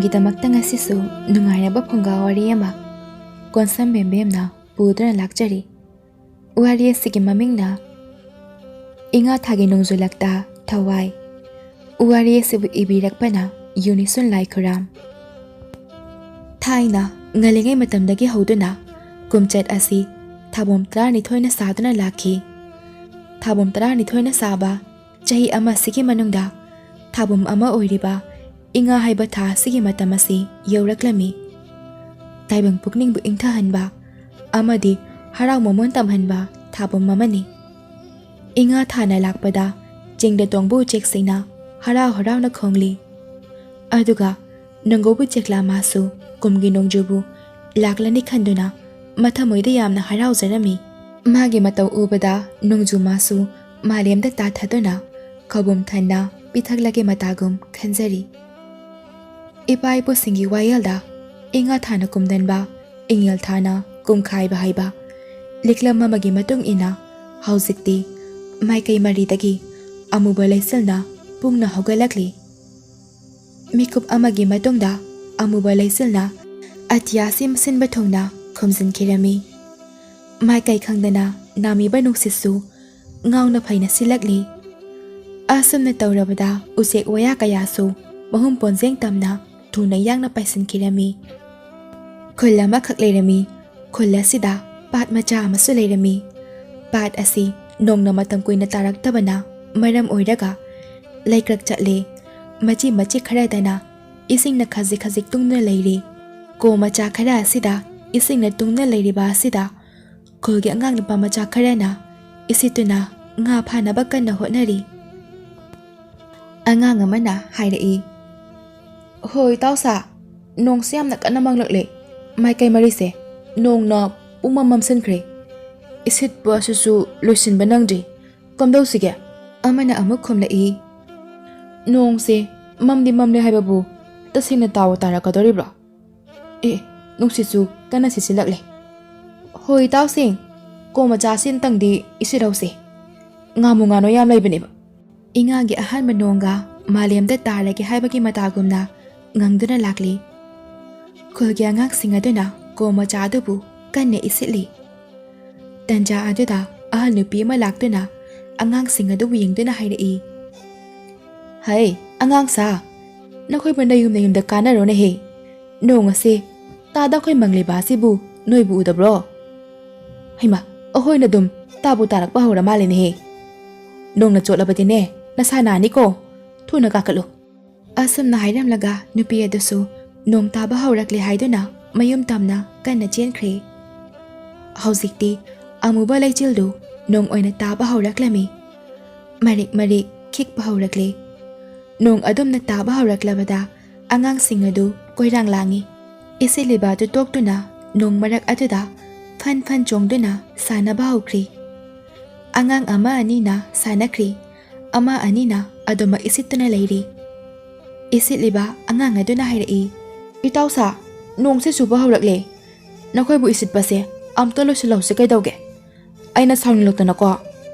ꯃꯌꯥꯝꯒꯤꯗꯃꯛꯇ ꯉꯁꯤꯁꯨ ꯅꯨꯡꯉꯥꯏꯔꯕ ꯐꯨꯡꯒꯥ ꯋꯥꯔꯤ ꯑꯃ ꯀꯣꯟꯁꯝ ꯕꯦꯝꯕꯦꯝꯅ ꯄꯨꯗꯨꯅ ꯂꯥꯛꯆꯔꯤ꯫ ꯋꯥꯔꯤ ꯑꯁꯤꯒꯤ ꯃꯃꯤꯡꯅ ꯏꯉꯥ ꯊꯥꯒꯤ ꯅꯣꯡꯖꯨꯂꯛꯇ ꯊꯋꯥꯏ꯫ ꯋꯥꯔꯤ ꯑꯁꯤꯕꯨ ꯏꯕꯤꯔꯛꯄꯅ ꯌꯨꯅꯤꯁꯨꯟ ꯂꯥꯏꯈꯨꯔꯥꯝ꯫ ꯊꯥꯏꯅ ꯉꯜꯂꯤꯉꯩ ꯃꯇꯝꯗꯒꯤ ꯍꯧꯗꯨꯅ ꯀꯨꯝꯆꯠ ꯑꯁꯤ ꯊꯥꯕꯣꯝ 12ꯅ ꯁꯥꯗꯨꯅ ꯂꯥꯛꯈꯤ꯫ ꯊꯥꯕꯣꯝ 12ꯅ ꯁꯥꯕ ꯆꯍꯤ ꯑꯃꯁꯤꯒꯤ ꯃꯅꯨꯡꯗ ꯊꯥꯕꯣꯝ ꯑꯃ ꯑꯣꯏꯔꯤꯕ ꯏꯉꯥ ꯍꯥꯏꯕ ꯊꯥ ꯑꯁꯤꯒꯤ ꯃꯇꯝ ꯑꯁꯤ ꯌꯧꯔꯛꯂꯝꯃꯤ꯫ ꯇꯥꯏꯕꯪ ꯄꯨꯛꯅꯤꯡꯕꯨ ꯏꯪꯊꯍꯟꯕ ꯑꯃꯗꯤ ꯍꯔꯥꯎ ꯃꯃꯣꯟ ꯇꯝꯍꯟꯕ ꯊꯥꯕꯣꯝ ꯑꯃꯅꯤ꯫ ꯏꯉꯥ ꯊꯥꯅ ꯂꯥꯛꯄꯗ ꯆꯤꯡꯗ ꯇꯣꯡꯕ ꯎꯆꯦꯛꯁꯤꯡꯅ ꯍꯔꯥꯎ ꯍꯔꯥꯎꯅ ꯈꯣꯡꯂꯤ꯫ ꯑꯗꯨꯒ ꯅꯣꯡꯒꯧꯕ ꯆꯦꯛꯂꯥ ꯃꯥꯁꯨ ꯀꯨꯝꯒꯤ ꯅꯣꯡꯖꯨꯕꯨ ꯂꯥꯛꯂꯅꯤ ꯈꯟꯗꯨꯅ ꯃꯊꯃꯣꯏꯗ ꯌꯥꯝꯅ ꯍꯔꯥꯎꯖꯔꯝꯃꯤ꯫ ꯃꯥꯒꯤ ꯃꯇꯧ ꯎꯕꯗ ꯅꯣꯡꯖꯨ ꯃꯥꯁꯨ ꯃꯥꯂꯦꯝꯗ ꯇꯥꯊꯗꯨꯅ ꯈꯧꯕꯨꯝ ꯊꯟꯅ ꯄꯤꯊꯛꯂꯒꯦ ꯃꯇꯥꯒꯨꯝ ꯈꯟꯖꯔꯤ꯫ ꯏꯄꯥ ꯏꯄꯨꯁꯤꯡꯒꯤ ꯋꯥꯌꯦꯜꯗ ꯏꯉꯥ ꯊꯥꯅ ꯀꯨꯝꯗꯟꯕ ꯏꯉꯦꯜ ꯊꯥꯅ ꯀꯨꯝꯈꯥꯏꯕ ꯍꯥꯏꯕ ꯂꯤꯛꯂꯝ ꯑꯃꯒꯤ ꯃꯇꯨꯡ ꯏꯟꯅ ꯍꯧꯖꯤꯛꯇꯤ ꯃꯥꯏꯀꯩ ꯃꯔꯤꯗꯒꯤ ꯑꯃꯨꯕ ꯂꯩꯆꯤꯜꯅ ꯄꯨꯡꯅ ꯍꯧꯒꯠꯂꯛꯂꯤ꯫ ꯃꯤꯀꯨꯞ ꯑꯃꯒꯤ ꯃꯇꯨꯡꯗ ꯑꯃꯨꯕ ꯂꯩꯆꯤꯜꯅ ꯑꯇꯤꯌꯥꯁꯤ ꯁꯤꯟꯕ ꯊꯨꯡꯅ ꯈꯨꯝꯖꯤꯟꯈꯤꯔꯝꯃꯤ꯫ ꯃꯥꯏꯀꯩ ꯈꯪꯗꯅ ꯅꯥꯃꯤꯕ ꯅꯨꯡꯁꯤꯠꯁꯨ ꯉꯥꯎꯅ ꯐꯩꯅ ꯁꯤꯜꯂꯛꯂꯤ꯫ ꯑꯁꯨꯝꯅ ꯇꯧꯔꯕꯗ ꯎꯆꯦꯛ ꯋꯥꯌꯥ ꯀꯌꯥꯁꯨ ꯃꯍꯨꯝ ꯄꯣꯟꯖꯦꯡ ꯇꯝꯅ ꯊꯨꯅ ꯌꯥꯡꯅ ꯄꯥꯏꯁꯤꯟꯈꯤꯔꯝꯃꯤ꯫ ꯈꯨꯜ ꯑꯃꯈꯛ ꯂꯩꯔꯝꯃꯤ꯫ ꯈꯨꯜ ꯑꯁꯤꯗ ꯄꯥꯠ ꯃꯆꯥ ꯑꯃꯁꯨ ꯂꯩꯔꯝꯃꯤ꯫ ꯄꯥꯠ ꯑꯁꯤ ꯅꯣꯡꯅ ꯃꯇꯝ ꯀꯨꯏꯅ ꯇꯥꯔꯛꯇꯕꯅ ꯃꯔꯝ ꯑꯣꯏꯔꯒ ꯂꯩꯀ꯭ꯔꯛ ꯆꯠꯂꯤ꯫ ꯃꯆꯤ ꯃꯆꯤ ꯈꯔꯗꯅ ꯏꯁꯤꯡꯅ ꯈꯖꯤꯛ ꯈꯖꯤꯛ ꯇꯨꯡꯗꯨꯅ ꯂꯩꯔꯤ꯫ ꯀꯣ ꯃꯆꯥ ꯈꯔ ꯑꯁꯤꯗ ꯏꯁꯤꯡꯅ ꯇꯨꯡꯗꯨꯅ ꯂꯩꯔꯤꯕ ꯑꯁꯤꯗ ꯈꯨꯜꯒꯤ ꯑꯉꯥꯡ ꯅꯨꯄꯥ ꯃꯆꯥ ꯈꯔꯅ ꯏꯁꯤꯠꯇꯨꯅ ꯉꯥ ꯐꯥꯅꯕ ꯀꯟꯅ ꯍꯣꯠꯅꯔꯤ꯫ ꯑꯉꯥꯡ ꯑꯃꯅ ꯍꯥꯏꯔꯛꯏ, "ꯍꯣꯏ ꯏꯇꯥꯎꯁꯥ, ꯅꯣꯡꯁꯦ ꯌꯥꯝꯅ ꯀꯟꯅ ꯃꯪꯂꯛꯂꯦ꯫ ꯃꯥꯏꯀꯩ ꯃꯔꯤꯁꯦ ꯅꯣꯡꯅ ꯄꯨꯡꯃꯝ ꯃꯝꯁꯤꯟꯈ꯭ꯔꯦ꯫ ꯏꯁꯤꯠꯄ ꯑꯁꯤꯁꯨ ꯂꯣꯏꯁꯤꯟꯕ ꯅꯪꯗ꯭ꯔꯤ꯫ ꯀꯝꯗꯧꯁꯤꯒꯦ?" ꯑꯃꯅ ꯑꯃꯨꯛ ꯈꯨꯝꯂꯛꯏ, "ꯅꯣꯡꯁꯦ ꯃꯝꯗꯤ ꯃꯝꯂꯦ ꯍꯥꯏꯕꯕꯨ ꯇꯁꯦꯡꯅ ꯇꯥꯕꯨ ꯇꯥꯔꯛꯀꯗꯧꯔꯤꯕ꯭ꯔꯣ? ꯅꯨꯡꯁꯤꯠꯁꯨ ꯀꯟꯅ ꯁꯤꯠꯆꯤꯜꯂꯛꯂꯦ꯫ ꯍꯣꯏ ꯏꯇꯥꯎꯁꯤꯡ, ꯀꯣ ꯃꯆꯥ ꯑꯁꯤꯇꯪꯗꯤ ꯏꯁꯤꯠꯍꯧꯁꯤ꯫ ꯉꯥꯃꯨ ꯉꯥꯅꯣ ꯌꯥꯝ ꯂꯩꯕꯅꯦꯕ." ꯏꯉꯥꯒꯤ ꯑꯍꯥꯟꯕ ꯅꯣꯡꯒ ꯃꯥꯂꯦꯝꯗ ꯇꯥꯔꯒꯦ ꯍꯥꯏꯕꯒꯤ ꯃꯇꯥꯒꯨꯝꯅ ꯉꯪꯗꯨꯅ ꯂꯥꯛꯂꯤ꯫ ꯈꯨꯜꯒꯤ ꯑꯉꯥꯡꯁꯤꯡ ꯑꯗꯨꯅ ꯀꯣ ꯃꯆꯥ ꯑꯗꯨꯕꯨ ꯀꯟꯅ ꯏꯁꯤꯠꯂꯤ꯫ ꯇꯟꯖꯥ ꯑꯗꯨꯗ ꯑꯍꯜ ꯅꯨꯄꯤ ꯑꯃ ꯂꯥꯛꯇꯨꯅ ꯑꯉꯥꯡꯁꯤꯡ ꯑꯗꯨꯕꯨ ꯌꯦꯡꯗꯨꯅ ꯍꯥꯏꯔꯛꯏ, "ꯍꯩ ꯑꯉꯥꯡꯁꯥ, ꯅꯈꯣꯏꯕꯨ ꯅꯌꯨꯝꯗ ꯀꯥꯟꯅꯔꯣꯅꯦꯍꯦ꯫ ꯅꯣꯡ ꯑꯁꯤ ꯇꯥꯗ ꯑꯩꯈꯣꯏ ꯃꯪꯂꯤꯕ ꯑꯁꯤꯕꯨ ꯅꯣꯏꯕꯨ ꯎꯗꯕ꯭ꯔꯣ? ꯍꯩꯃꯥ, ꯑꯩꯈꯣꯏꯅ ꯑꯗꯨꯝ ꯇꯥꯕꯨ ꯇꯥꯔꯛꯄ ꯍꯧꯔ ꯃꯥꯜꯂꯦꯅꯦꯍꯦ꯫ ꯅꯣꯡꯅ ꯆꯣꯠꯂꯕꯗꯤꯅꯦ ꯅꯁꯥ ꯅꯥꯅꯤꯀꯣ, ꯊꯨꯅ ꯀꯥꯈꯠꯂꯨ." ꯑꯁꯨꯝꯅ ꯍꯥꯏꯔꯝꯂꯒ ꯅꯨꯄꯤ ꯑꯗꯨꯁꯨ ꯅꯣꯡ ꯇꯥꯕ ꯍꯧꯔꯛꯂꯦ ꯍꯥꯏꯗꯨꯅ ꯃꯌꯨꯝ ꯇꯝꯅ ꯀꯟꯅ ꯆꯦꯟꯈ꯭ꯔꯦ꯫ ꯍꯧꯖꯤꯛꯇꯤ ꯑꯃꯨꯕ ꯂꯩꯆꯤꯜꯗꯨ ꯅꯣꯡ ꯑꯣꯏꯅ ꯇꯥꯕ ꯍꯧꯔꯛꯂꯝꯃꯤ꯫ ꯃꯔꯤꯛ ꯃꯔꯤꯛ ꯈꯤꯛꯄ ꯍꯧꯔꯛꯂꯦ꯫ ꯅꯣꯡ ꯑꯗꯨꯝꯅ ꯇꯥꯕ ꯍꯧꯔꯛꯂꯕꯗ ꯑꯉꯥꯡꯁꯤꯡ ꯑꯗꯨ ꯀꯣꯏꯔꯥꯡ ꯂꯥꯡꯉꯤ꯫ ꯏꯁꯤꯠꯂꯤꯕ ꯑꯗꯨ ꯇꯣꯛꯇꯨꯅ ꯅꯣꯡ ꯃꯔꯛ ꯑꯗꯨꯗ ꯐꯟ ꯐꯟ ꯆꯣꯡꯗꯨꯅ ꯁꯥꯟꯅꯕ ꯍꯧꯈ꯭ꯔꯤ꯫ ꯑꯉꯥꯡ ꯑꯃ ꯑꯅꯤꯅ ꯁꯥꯟꯅꯈ꯭ꯔꯤ, ꯑꯃ ꯑꯅꯤꯅ ꯑꯗꯨꯃꯛ ꯏꯁꯤꯠꯇꯨꯅ ꯂꯩꯔꯤ꯫ ꯏꯁꯤꯠꯂꯤꯕ ꯑꯉꯥꯡ ꯑꯗꯨꯅ ꯍꯥꯏꯔꯛꯏ, "ꯏꯇꯥꯎꯁꯥ, ꯅꯣꯡꯁꯦ ꯆꯨꯕ ꯍꯧꯔꯛꯂꯦ꯫ ꯅꯈꯣꯏꯕꯨ ꯏꯁꯤꯠꯄꯁꯦ ꯑꯝꯇ ꯂꯣꯏꯁꯤꯜꯍꯧꯁꯤ ꯀꯩꯗꯧꯒꯦ? ꯑꯩꯅ ꯁꯥꯎꯅꯤꯡꯂꯛꯇꯅꯀꯣ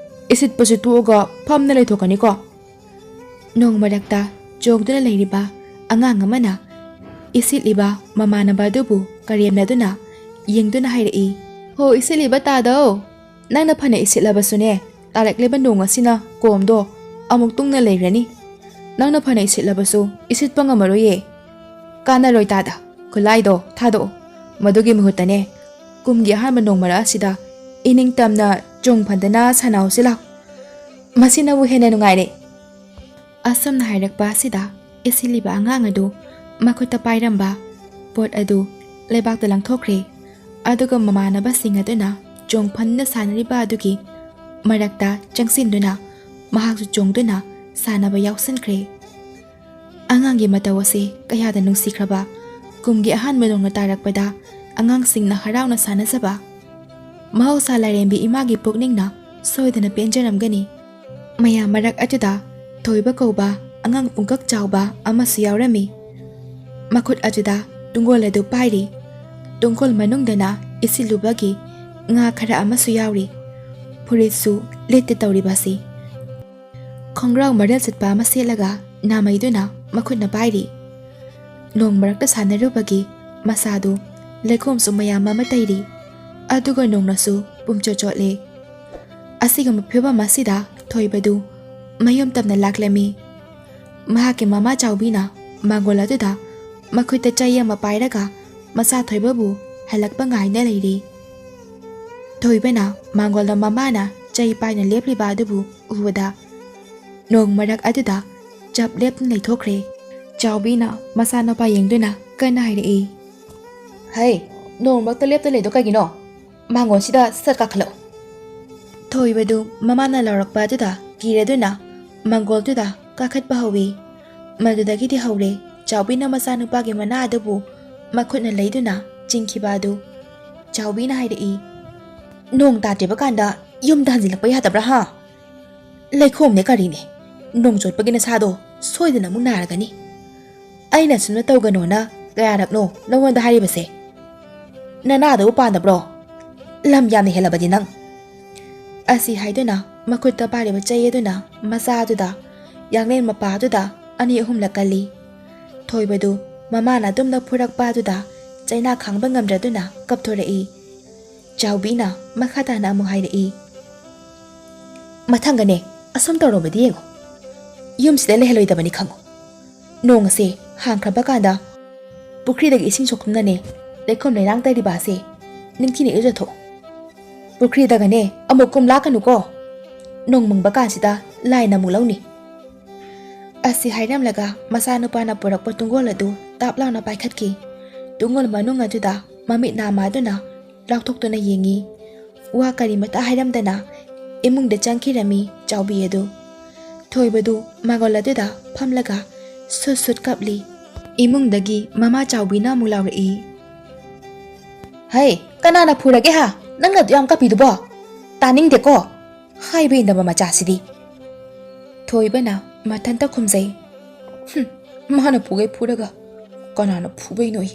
ꯏꯁꯤꯠꯄꯁꯦ ꯇꯣꯛꯑꯒ ꯐꯝꯅ ꯂꯩꯊꯣꯛꯀꯅꯤꯀꯣ." ꯅꯣꯡ ꯃꯔꯛꯇ ꯆꯣꯡꯗꯨꯅ ꯂꯩꯔꯤꯕ ꯑꯉꯥꯡ ꯑꯃꯅ ꯏꯁꯤꯠꯂꯤꯕ ꯃꯃꯥꯟꯅꯕ ꯑꯗꯨꯕꯨ ꯀꯔꯦꯝꯅꯗꯨꯅ ꯌꯦꯡꯗꯨꯅ ꯍꯥꯏꯔꯛꯏ, "ꯍꯣ ꯏꯁꯤꯠꯂꯤꯕ ꯇꯥꯗꯧ, ꯅꯪꯅ ꯐꯅ ꯏꯁꯤꯠꯂꯕꯁꯨꯅꯦ ꯇꯥꯔꯛꯂꯤꯕ ꯅꯣꯡ ꯑꯁꯤꯅ ꯀꯣꯝꯗꯣ ꯑꯃꯨꯛ ꯇꯨꯡꯅ ꯂꯩꯈ꯭ꯔꯅꯤ꯫ ꯅꯪꯅ ꯐꯅ ꯏꯁꯤꯠꯂꯕꯁꯨ ꯏꯁꯤꯠꯄ ꯉꯝꯃꯔꯣꯏꯌꯦ꯫ ꯀꯥꯟꯅꯔꯣꯏ ꯇꯥꯗ, ꯈꯨꯠꯂꯥꯏꯗꯣ ꯊꯥꯗꯣꯛꯑꯣ꯫ ꯃꯗꯨꯒꯤ ꯃꯍꯨꯠꯇꯅꯦ ꯀꯨꯝꯒꯤ ꯑꯍꯥꯟꯕ ꯅꯣꯡ ꯃꯔꯛ ꯑꯁꯤꯗ ꯏꯅꯤꯡꯇꯝꯅ ꯆꯣꯡ ꯐꯟꯗꯅ ꯁꯥꯟꯅꯍꯧꯁꯤ ꯂꯥꯎ꯫ ꯃꯁꯤꯅꯕꯨ ꯍꯦꯟꯅ ꯅꯨꯡꯉꯥꯏꯔꯦ." ꯑꯁꯨꯝꯅ ꯍꯥꯏꯔꯛꯄ ꯑꯁꯤꯗ ꯏꯁꯤꯠꯂꯤꯕ ꯑꯉꯥꯡ ꯑꯗꯨ ꯃꯈꯨꯠꯇ ꯄꯥꯏꯔꯝꯕ ꯄꯣꯠ ꯑꯗꯨ ꯂꯩꯕꯥꯛꯇ ꯂꯪꯊꯣꯛꯈ꯭ꯔꯦ꯫ ꯑꯗꯨꯒ ꯃꯃꯥꯟꯅꯕꯁꯤꯡ ꯑꯗꯨꯅ ꯆꯣꯡ ꯐꯟꯗꯨꯅ ꯁꯥꯟꯅꯔꯤꯕ ꯑꯗꯨꯒꯤ ꯃꯔꯛꯇ ꯆꯪꯁꯤꯟꯗꯨꯅ ꯃꯍꯥꯛꯁꯨ ꯆꯣꯡꯗꯨꯅ ꯁꯥꯟꯅꯕ ꯌꯥꯎꯁꯟꯈ꯭ꯔꯦ꯫ ꯑꯉꯥꯡꯒꯤ ꯃꯇꯧ ꯑꯁꯤ ꯀꯌꯥꯗ ꯅꯨꯡꯁꯤꯈ꯭ꯔꯕ! ꯀꯨꯝꯒꯤ ꯑꯍꯥꯟꯕ ꯅꯣꯡꯅ ꯇꯥꯔꯛꯄꯗ ꯑꯉꯥꯡꯁꯤꯡꯅ ꯍꯔꯥꯎꯅ ꯁꯥꯟꯅꯖꯕ! ꯃꯍꯧꯁꯥ ꯂꯥꯏꯔꯦꯝꯕꯤ ꯏꯃꯥꯒꯤ ꯄꯨꯛꯅꯤꯡꯅ ꯁꯣꯏꯗꯅ ꯄꯦꯟꯖꯔꯝꯒꯅꯤ꯫ ꯃꯌꯥꯝ ꯃꯔꯛ ꯑꯗꯨꯗ ꯊꯣꯏꯕ ꯀꯧꯕ ꯑꯉꯥꯡ ꯄꯨꯡꯀꯛ ꯆꯥꯎꯕ ꯑꯃꯁꯨ ꯌꯥꯎꯔꯝꯃꯤ꯫ ꯃꯈꯨꯠ ꯑꯗꯨꯗ ꯇꯨꯡꯒꯣꯜ ꯑꯗꯨ ꯄꯥꯏꯔꯤ꯫ ꯇꯨꯡꯒꯣꯜ ꯃꯅꯨꯡꯗꯅ ꯏꯁꯤꯠꯂꯨꯕꯒꯤ ꯉꯥ ꯈꯔ ꯑꯃꯁꯨ ꯌꯥꯎꯔꯤ꯫ ꯐꯨꯔꯤꯠꯁꯨ ꯂꯤꯠꯇꯦ ꯇꯧꯔꯤꯕꯁꯤ꯫ ꯈꯣꯡꯒ꯭ꯔꯥꯎ ꯃꯔꯦꯜ ꯆꯠꯄ ꯑꯃ ꯁꯦꯠꯂꯒ ꯅꯥꯃꯩꯗꯨꯅ ꯃꯈꯨꯠꯅ ꯄꯥꯏꯔꯤ꯫ ꯅꯣꯡ ꯃꯔꯛꯇ ꯁꯥꯟꯅꯔꯨꯕꯒꯤ ꯃꯁꯥꯗꯨ ꯂꯩꯈꯣꯝꯁꯨ ꯃꯌꯥꯝ ꯑꯃ ꯇꯩꯔꯤ ꯑꯗꯨꯒ ꯅꯣꯡꯅꯁꯨ ꯄꯨꯝꯆꯣꯠ ꯆꯣꯠꯂꯦ ꯑꯁꯤꯒꯨꯝꯕ ꯐꯤꯚꯝ ꯑꯁꯤꯗ ꯊꯣꯏꯕꯗꯨ ꯃꯌꯨꯝ ꯇꯝꯅ ꯂꯥꯛꯂꯝꯃꯤ ꯃꯍꯥꯛꯀꯤ ꯃꯃꯥ ꯆꯥꯎꯕꯤꯅ ꯃꯥꯡꯒꯣꯜ ꯑꯗꯨꯗ ꯃꯈꯨꯠꯇ ꯆꯩ ꯑꯃ ꯄꯥꯏꯔꯒ ꯃꯆꯥ ꯊꯣꯏꯕꯕꯨ ꯍꯜꯂꯛꯄ ꯉꯥꯏꯅ ꯂꯩꯔꯤ ꯊꯣꯏꯕꯅ ꯃꯥꯡꯒꯣꯜꯗ ꯃꯃꯥꯅ ꯆꯩ ꯄꯥꯏꯅ ꯂꯦꯞꯂꯤꯕ ꯑꯗꯨꯕꯨ ꯎꯕꯗ ꯅꯣꯡ ꯃꯔꯛ ꯑꯗꯨꯗ ꯆꯞ ꯂꯦꯞꯇꯨꯅ ꯂꯩꯊꯣꯛꯈ꯭ꯔꯦ ꯆꯥꯎꯕꯤꯅ ꯃꯆꯥꯅꯨꯄꯥ ꯌꯦꯡꯗꯨꯅ ꯀꯟꯅ ꯍꯥꯏꯔꯛꯏ ꯍꯩ ꯅꯣꯡ ꯃꯔꯛꯇ ꯂꯦꯞꯇ ꯂꯩꯗꯣ ꯀꯩꯒꯤꯅꯣ ꯃꯥꯡꯒꯣꯜꯁꯤꯗ ꯁꯠ ꯀꯥꯈꯠꯂꯛꯎ ꯊꯣꯏꯕꯗꯨ ꯃꯃꯥꯅ ꯂꯥꯎꯔꯛꯄ ꯑꯗꯨꯗ ꯀꯤꯔꯗꯨꯅ ꯃꯥꯡꯒꯣꯜꯗꯨꯗ ꯀꯥꯈꯠꯄ ꯍꯧꯏ ꯃꯗꯨꯗꯒꯤꯗꯤ ꯍꯧꯔꯦ ꯆꯥꯎꯕꯤꯅ ꯃꯆꯥꯅꯨꯄꯥꯒꯤ ꯃꯅꯥ ꯑꯗꯨꯕꯨ ꯃꯈꯨꯠꯅ ꯂꯩꯗꯨꯅ ꯆꯤꯡꯈꯤꯕ ꯑꯗꯨ ꯆꯥꯎꯕꯤꯅ ꯍꯥꯏꯔꯛꯏ ꯅꯣꯡ ꯇꯥꯗ꯭ꯔꯤꯕ ꯀꯥꯟꯗ ꯌꯨꯝꯗ ꯍꯟꯖꯤꯜꯂꯛꯄ ꯌꯥꯗꯕ꯭ꯔꯥ ꯍꯥ ꯂꯩꯈꯣꯝꯅꯦ ꯀꯔꯤꯅꯦ ꯅꯣꯡ ꯆꯣꯠꯄꯒꯤ ꯅꯁꯥꯗꯣ ꯁꯣꯏꯗꯅ ꯑꯃꯨꯛ ꯅꯥꯔꯒꯅꯤ ꯑꯩꯅ ꯁꯨꯝꯅ ꯇꯧꯒꯅꯣꯅ ꯀꯌꯥꯔꯛꯅꯣ ꯅꯉꯣꯟꯗ ꯍꯥꯏꯔꯤꯕꯁꯦ ꯅꯅꯥꯗꯕꯨ ꯄꯥꯟꯗꯕ꯭ꯔꯣ ꯂꯝ ꯌꯥꯝꯅ ꯍꯦꯜꯂꯕꯗꯤ ꯅꯪ ꯑꯁꯤ ꯍꯥꯏꯗꯨꯅ ꯃꯈꯨꯠꯇ ꯄꯥꯏꯔꯤꯕ ꯆꯩ ꯑꯗꯨꯅ ꯃꯆꯥ ꯑꯗꯨꯗ ꯌꯥꯡꯂꯦꯟ ꯃꯄꯥ ꯑꯗꯨꯗ ꯑꯅꯤ ꯑꯍꯨꯝꯂꯛ ꯀꯜꯂꯤ ꯊꯣꯏꯕꯗꯨ ꯃꯃꯥꯅ ꯑꯗꯨꯝꯅ ꯐꯨꯔꯛꯄ ꯑꯗꯨꯗ ꯆꯩꯅꯥ ꯈꯥꯡꯕ ꯉꯝꯗ꯭ꯔꯗꯨꯅ ꯀꯞꯊꯣꯔꯛꯏ ꯆꯥꯎꯕꯤꯅ ꯃꯈꯥ ꯇꯥꯅ ꯑꯃꯨꯛ ꯍꯥꯏꯔꯛꯏ ꯃꯊꯪꯒꯅꯦ ꯑꯁꯨꯝ ꯇꯧꯔꯕꯗꯤ ꯌꯦꯡꯉꯣ ꯌꯨꯝꯁꯤꯗ ꯂꯩꯍꯜꯂꯣꯏꯗꯕꯅꯤ ꯈꯪꯉꯣ ꯅꯣꯡ ꯑꯁꯦ ꯍꯥꯡꯈ꯭ꯔꯕ ꯀꯥꯟꯗ ꯄꯨꯈ꯭ꯔꯤꯗꯒꯤ ꯏꯁꯤꯡ ꯁꯣꯛꯇꯨꯅꯅꯦ ꯂꯩꯈꯣꯝ ꯂꯩꯅꯥꯡ ꯇꯩꯔꯤꯕ ꯑꯁꯦ ꯅꯤꯡꯊꯤꯅ ꯏꯔꯨꯖꯊꯣꯛꯑꯣ ꯄꯨꯈ꯭ꯔꯤꯗꯒꯅꯦ ꯑꯃꯨꯛ ꯀꯨꯝ ꯂꯥꯛꯀꯅꯨꯀꯣ ꯅꯣꯡ ꯃꯪꯕ ꯀꯥꯟꯁꯤꯗ ꯂꯥꯏꯅ ꯑꯃꯨꯛ ꯂꯧꯅꯤ ꯑꯁꯤ ꯍꯥꯏꯔꯝꯂꯒ ꯃꯆꯥꯅꯨꯄꯥꯅ ꯄꯨꯔꯛꯄ ꯇꯨꯡꯒꯣꯜ ꯑꯗꯨ ꯇꯥꯞ ꯂꯥꯎꯅ ꯄꯥꯏꯈꯠꯈꯤ ꯇꯨꯡꯒꯣꯜ ꯃꯅꯨꯡ ꯑꯗꯨꯗ ꯃꯃꯤꯠ ꯅꯥꯝꯃꯗꯨꯅ ꯂꯥꯎꯊꯣꯛꯇꯨꯅ ꯌꯦꯡꯉꯤ ꯋꯥ ꯀꯔꯤꯃꯇ ꯍꯥꯏꯔꯝꯗꯅ ꯏꯃꯨꯡꯗ ꯆꯪꯈꯤꯔꯝꯃꯤ ꯆꯥꯎꯕꯤ ꯑꯗꯨ ꯊꯣꯏꯕꯗꯨ ꯃꯥꯡꯒꯣꯜ ꯑꯗꯨꯗ ꯐꯝꯂꯒ ꯁꯨꯠ ꯁꯨꯠ ꯀꯞꯂꯤ ꯏꯃꯨꯡꯗꯒꯤ ꯃꯃꯥ ꯆꯥꯎꯕꯤꯅ ꯑꯃꯨꯛ ꯂꯥꯎꯔꯛꯏ ꯍꯩ ꯀꯅꯥꯅ ꯐꯨꯔꯒꯦ ꯍꯥ ꯅꯪꯅ ꯑꯗꯨ ꯌꯥꯝ ꯀꯞꯄꯤꯗꯨꯕꯣ ꯇꯥꯅꯤꯡꯗꯦꯀꯣ ꯍꯥꯏꯕ ꯏꯟꯗꯕ ꯃꯆꯥꯁꯤꯗꯤ ꯊꯣꯏꯕꯅ ꯃꯊꯟꯇ ꯈꯨꯝꯖꯩ ꯃꯥꯅ ꯐꯨꯒꯩ ꯐꯨꯔꯒ ꯀꯅꯥꯅ ꯐꯨꯕꯩꯅꯣꯏ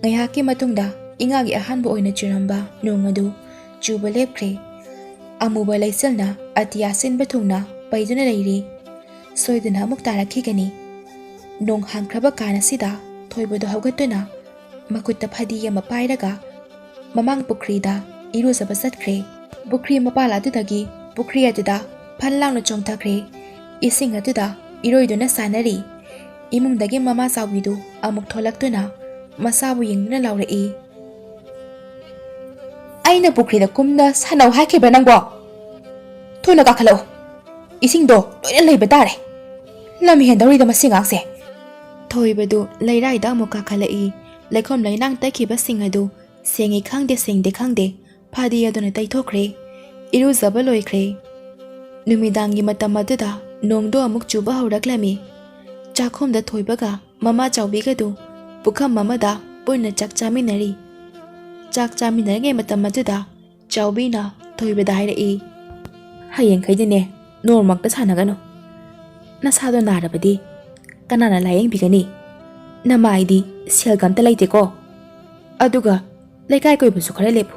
ꯉꯥꯏꯍꯥꯛꯀꯤ ꯃꯇꯨꯡꯗ ꯏꯉꯥꯒꯤ ꯑꯍꯥꯟꯕ ꯑꯣꯏꯅ ꯆꯨꯔꯝꯕ ꯅꯣꯡ ꯑꯗꯨ ꯆꯨꯕ ꯂꯦꯞꯈ꯭ꯔꯦ ꯑꯃꯨꯕ ꯂꯩꯆꯤꯜꯅ ꯑꯇꯤꯌꯥ ꯁꯤꯟꯕ ꯊꯨꯡꯅ ꯄꯩꯗꯨꯅ ꯂꯩꯔꯤ ꯁꯣꯏꯗꯅ ꯑꯃꯨꯛ ꯇꯥꯔꯛꯈꯤꯒꯅꯤ ꯅꯣꯡ ꯍꯥꯡꯈ꯭ꯔꯕ ꯀꯥꯟ ꯑꯁꯤꯗ ꯊꯣꯏꯕꯗꯨ ꯍꯧꯒꯠꯇꯨꯅ ꯃꯈꯨꯠꯇ ꯐꯗꯤ ꯑꯃ ꯄꯥꯏꯔꯒ ꯃꯃꯥꯡ ꯄꯨꯈ꯭ꯔꯤꯗ ꯏꯔꯨꯖꯕ ꯆꯠꯈ꯭ꯔꯦ ꯄꯨꯈ꯭ꯔꯤ ꯃꯄꯥꯜ ꯑꯗꯨꯗꯒꯤ ꯄꯨꯈ꯭ꯔꯤ ꯑꯗꯨꯗ ꯐꯟ ꯂꯥꯎꯅ ꯆꯣꯡꯊꯈ꯭ꯔꯦ ꯏꯁꯤꯡ ꯑꯗꯨꯗ ꯏꯔꯣꯏꯗꯨꯅ ꯁꯥꯟꯅꯔꯤ ꯏꯃꯨꯡꯗꯒꯤ ꯃꯃꯥ ꯆꯥꯎꯕꯤꯗꯨ ꯑꯃꯨꯛ ꯊꯣꯛꯂꯛꯇꯨꯅ ꯃꯁꯥꯕꯨ ꯌꯦꯡꯗꯨꯅ ꯂꯥꯎꯔꯛꯏ ꯑꯩꯅ ꯄꯨꯈ꯭ꯔꯤꯗ ꯀꯨꯝꯅ ꯁꯥꯟꯅꯧ ꯍꯥꯏꯈꯤꯕ꯭ꯔꯥ ꯅꯪꯕꯣ ꯊꯨꯅ ꯀꯥꯈꯠꯂꯛꯎ ꯏꯁꯤꯡꯗꯣ ꯂꯣꯏꯅ ꯂꯩꯕ ꯇꯥꯔꯦ ꯂꯝ ꯍꯦꯟꯗꯧꯔꯤꯗ ꯃꯁꯤ ꯉꯥꯛꯁꯦ ꯊꯣꯏꯕꯗꯨ ꯂꯩꯔꯥꯏꯗ ꯑꯃꯨꯛ ꯀꯥꯈꯠꯂꯛꯏ ꯂꯩꯈꯣꯝ ꯂꯩꯅꯥꯡ ꯇꯩꯈꯤꯕꯁꯤꯡ ꯑꯗꯨ ꯁꯦꯡꯉꯤ ꯈꯪꯗꯦ ꯁꯦꯡꯗꯦ ꯈꯪꯗꯦ ꯐꯗꯤ ꯑꯗꯨꯅ ꯇꯩꯊꯣꯛꯈ꯭ꯔꯦ ꯏꯔꯨꯖꯕ ꯂꯣꯏꯈ꯭ꯔꯦ ꯅꯨꯃꯤꯗꯥꯡꯒꯤ ꯃꯇꯝ ꯑꯗꯨꯗ ꯅꯣꯡꯗꯣ ꯑꯃꯨꯛ ꯆꯨꯕ ꯍꯧꯔꯛꯂꯝꯃꯤ ꯆꯥꯛꯈꯨꯝꯗ ꯊꯣꯏꯕꯒ ꯃꯃꯥ ꯆꯥꯎꯕꯤꯒꯗꯨ ꯄꯨꯈꯝ ꯑꯃꯗ ꯄꯨꯟꯅ ꯆꯥꯛ ꯆꯥꯃꯤꯟꯅꯔꯤ ꯆꯥꯛ ꯆꯥꯃꯤꯟꯅꯔꯤꯉꯩ ꯃꯇꯝ ꯑꯗꯨꯗ ꯆꯥꯎꯕꯤꯅ ꯊꯣꯏꯕꯗ ꯍꯥꯏꯔꯛꯏ ꯍꯌꯦꯡꯈꯩꯗꯤꯅꯦ ꯅꯣꯡꯃꯛꯇ ꯁꯥꯟꯅꯒꯅꯨ ꯅꯁꯥꯗꯣ ꯅꯥꯔꯕꯗꯤ ꯀꯅꯥꯅ ꯂꯥꯌꯦꯡꯕꯤꯒꯅꯤ ꯅꯃꯥꯏꯗꯤ ꯁꯦꯜꯒ ꯑꯝꯇ ꯂꯩꯇꯦꯀꯣ ꯑꯗꯨꯒ ꯂꯩꯀꯥꯏ ꯀꯣꯏꯕꯁꯨ ꯈꯔ ꯂꯦꯞꯄꯨ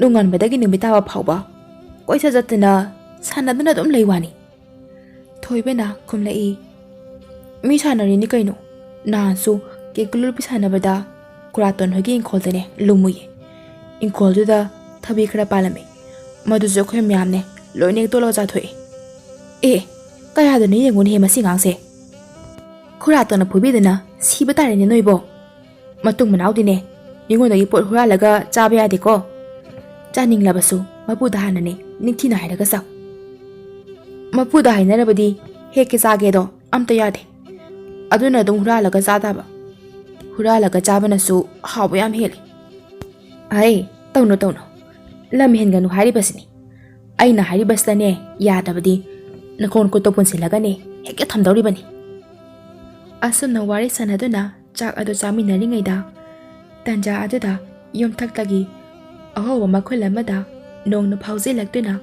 ꯅꯣꯡꯉꯥꯟꯕꯗꯒꯤ ꯅꯨꯃꯤꯠ ꯇꯥꯕ ꯐꯥꯎꯕ ꯀꯣꯏꯆꯠ ꯆꯠꯇꯨꯅ ꯁꯥꯟꯅꯗꯨꯅ ꯑꯗꯨꯝ ꯂꯩ ꯋꯥꯅꯤ ꯊꯣꯏꯕꯅ ꯈꯨꯝꯂꯛꯏ ꯃꯤ ꯁꯥꯟꯅꯔꯤꯅꯤ ꯀꯩꯅꯣ ꯅꯍꯥꯟꯁꯨ ꯀꯦꯀꯨꯂꯨꯔꯄꯤ ꯁꯥꯟꯅꯕꯗ ꯀꯨꯔꯥꯇꯣꯟ ꯍꯣꯏꯒꯤ ꯏꯪꯈꯣꯜꯗꯅꯦ ꯂꯨꯝꯃꯨꯏꯌꯦ ꯏꯪꯈꯣꯜꯗꯨꯗ ꯊꯕꯤ ꯈꯔ ꯄꯥꯜꯂꯝꯃꯤ ꯃꯗꯨꯁꯨ ꯑꯩꯈꯣꯏ ꯃꯌꯥꯝꯅꯦ ꯂꯣꯏꯅ ꯍꯦꯛꯇꯣꯛꯂꯒ ꯆꯥꯊꯣꯛꯑꯦ ꯑꯦ ꯀꯌꯥꯗꯅꯣ ꯌꯦꯡꯉꯨꯅꯦꯍꯦ ꯃꯁꯤ ꯉꯥꯡꯁꯦ ꯈꯨꯔꯥꯇꯣꯟꯅ ꯐꯨꯕꯤꯗꯅ ꯁꯤꯕ ꯇꯥꯔꯦꯅꯦ ꯅꯣꯏꯕꯣ ꯃꯇꯨꯡ ꯃꯅꯥꯎꯗꯤꯅꯦ ꯃꯤꯉꯣꯟꯗꯒꯤ ꯄꯣꯠ ꯍꯨꯔꯥꯜꯂꯒ ꯆꯥꯕ ꯌꯥꯗꯦꯀꯣ ꯆꯥꯅꯤꯡꯂꯕꯁꯨ ꯃꯄꯨꯗ ꯍꯥꯟꯅꯅꯦ ꯅꯤꯡꯊꯤꯅ ꯍꯥꯏꯔꯒ ꯆꯥꯎ ꯃꯄꯨꯗ ꯍꯥꯏꯅꯔꯕꯗꯤ ꯍꯦꯛꯀꯦ ꯆꯥꯒꯦꯗꯣ ꯑꯝꯇ ꯌꯥꯗꯦ ꯑꯗꯨꯅ ꯑꯗꯨꯝ ꯍꯨꯔꯥꯜꯂꯒ ꯆꯥꯗꯕ ꯍꯨꯔꯥꯜꯂꯒ ꯆꯥꯕꯅꯁꯨ ꯍꯥꯎꯕ ꯌꯥꯝ ꯍꯦꯜꯂꯤ ꯑꯩ ꯇꯧꯅꯨ ꯇꯧꯅꯨ ꯂꯝ ꯍꯦꯟꯒꯅꯨ ꯍꯥꯏꯔꯤꯕꯁꯤꯅꯤ ꯑꯩꯅ ꯍꯥꯏꯔꯤꯕꯁꯤꯗꯅꯦ ꯌꯥꯗꯕꯗꯤ ꯅꯈꯣꯟ ꯈꯨꯠꯇꯣ ꯄꯨꯟꯁꯤꯜꯂꯒꯅꯦ ꯍꯦꯛꯇ ꯊꯝꯗꯧꯔꯤꯕꯅꯤ ꯑꯁꯨꯝꯅ ꯋꯥꯔꯤ ꯁꯥꯟꯅꯗꯨꯅ ꯆꯥꯛ ꯑꯗꯨ ꯆꯥꯃꯤꯟꯅꯔꯤꯉꯩꯗ ꯇꯟꯖꯥ ꯑꯗꯨꯗ ꯌꯨꯝꯊꯛꯇꯒꯤ ꯑꯍꯧꯕ ꯃꯈꯨꯜ ꯑꯃꯗ ꯅꯣꯡꯅ ꯐꯥꯎꯖꯤꯜꯂꯛꯇꯨꯅ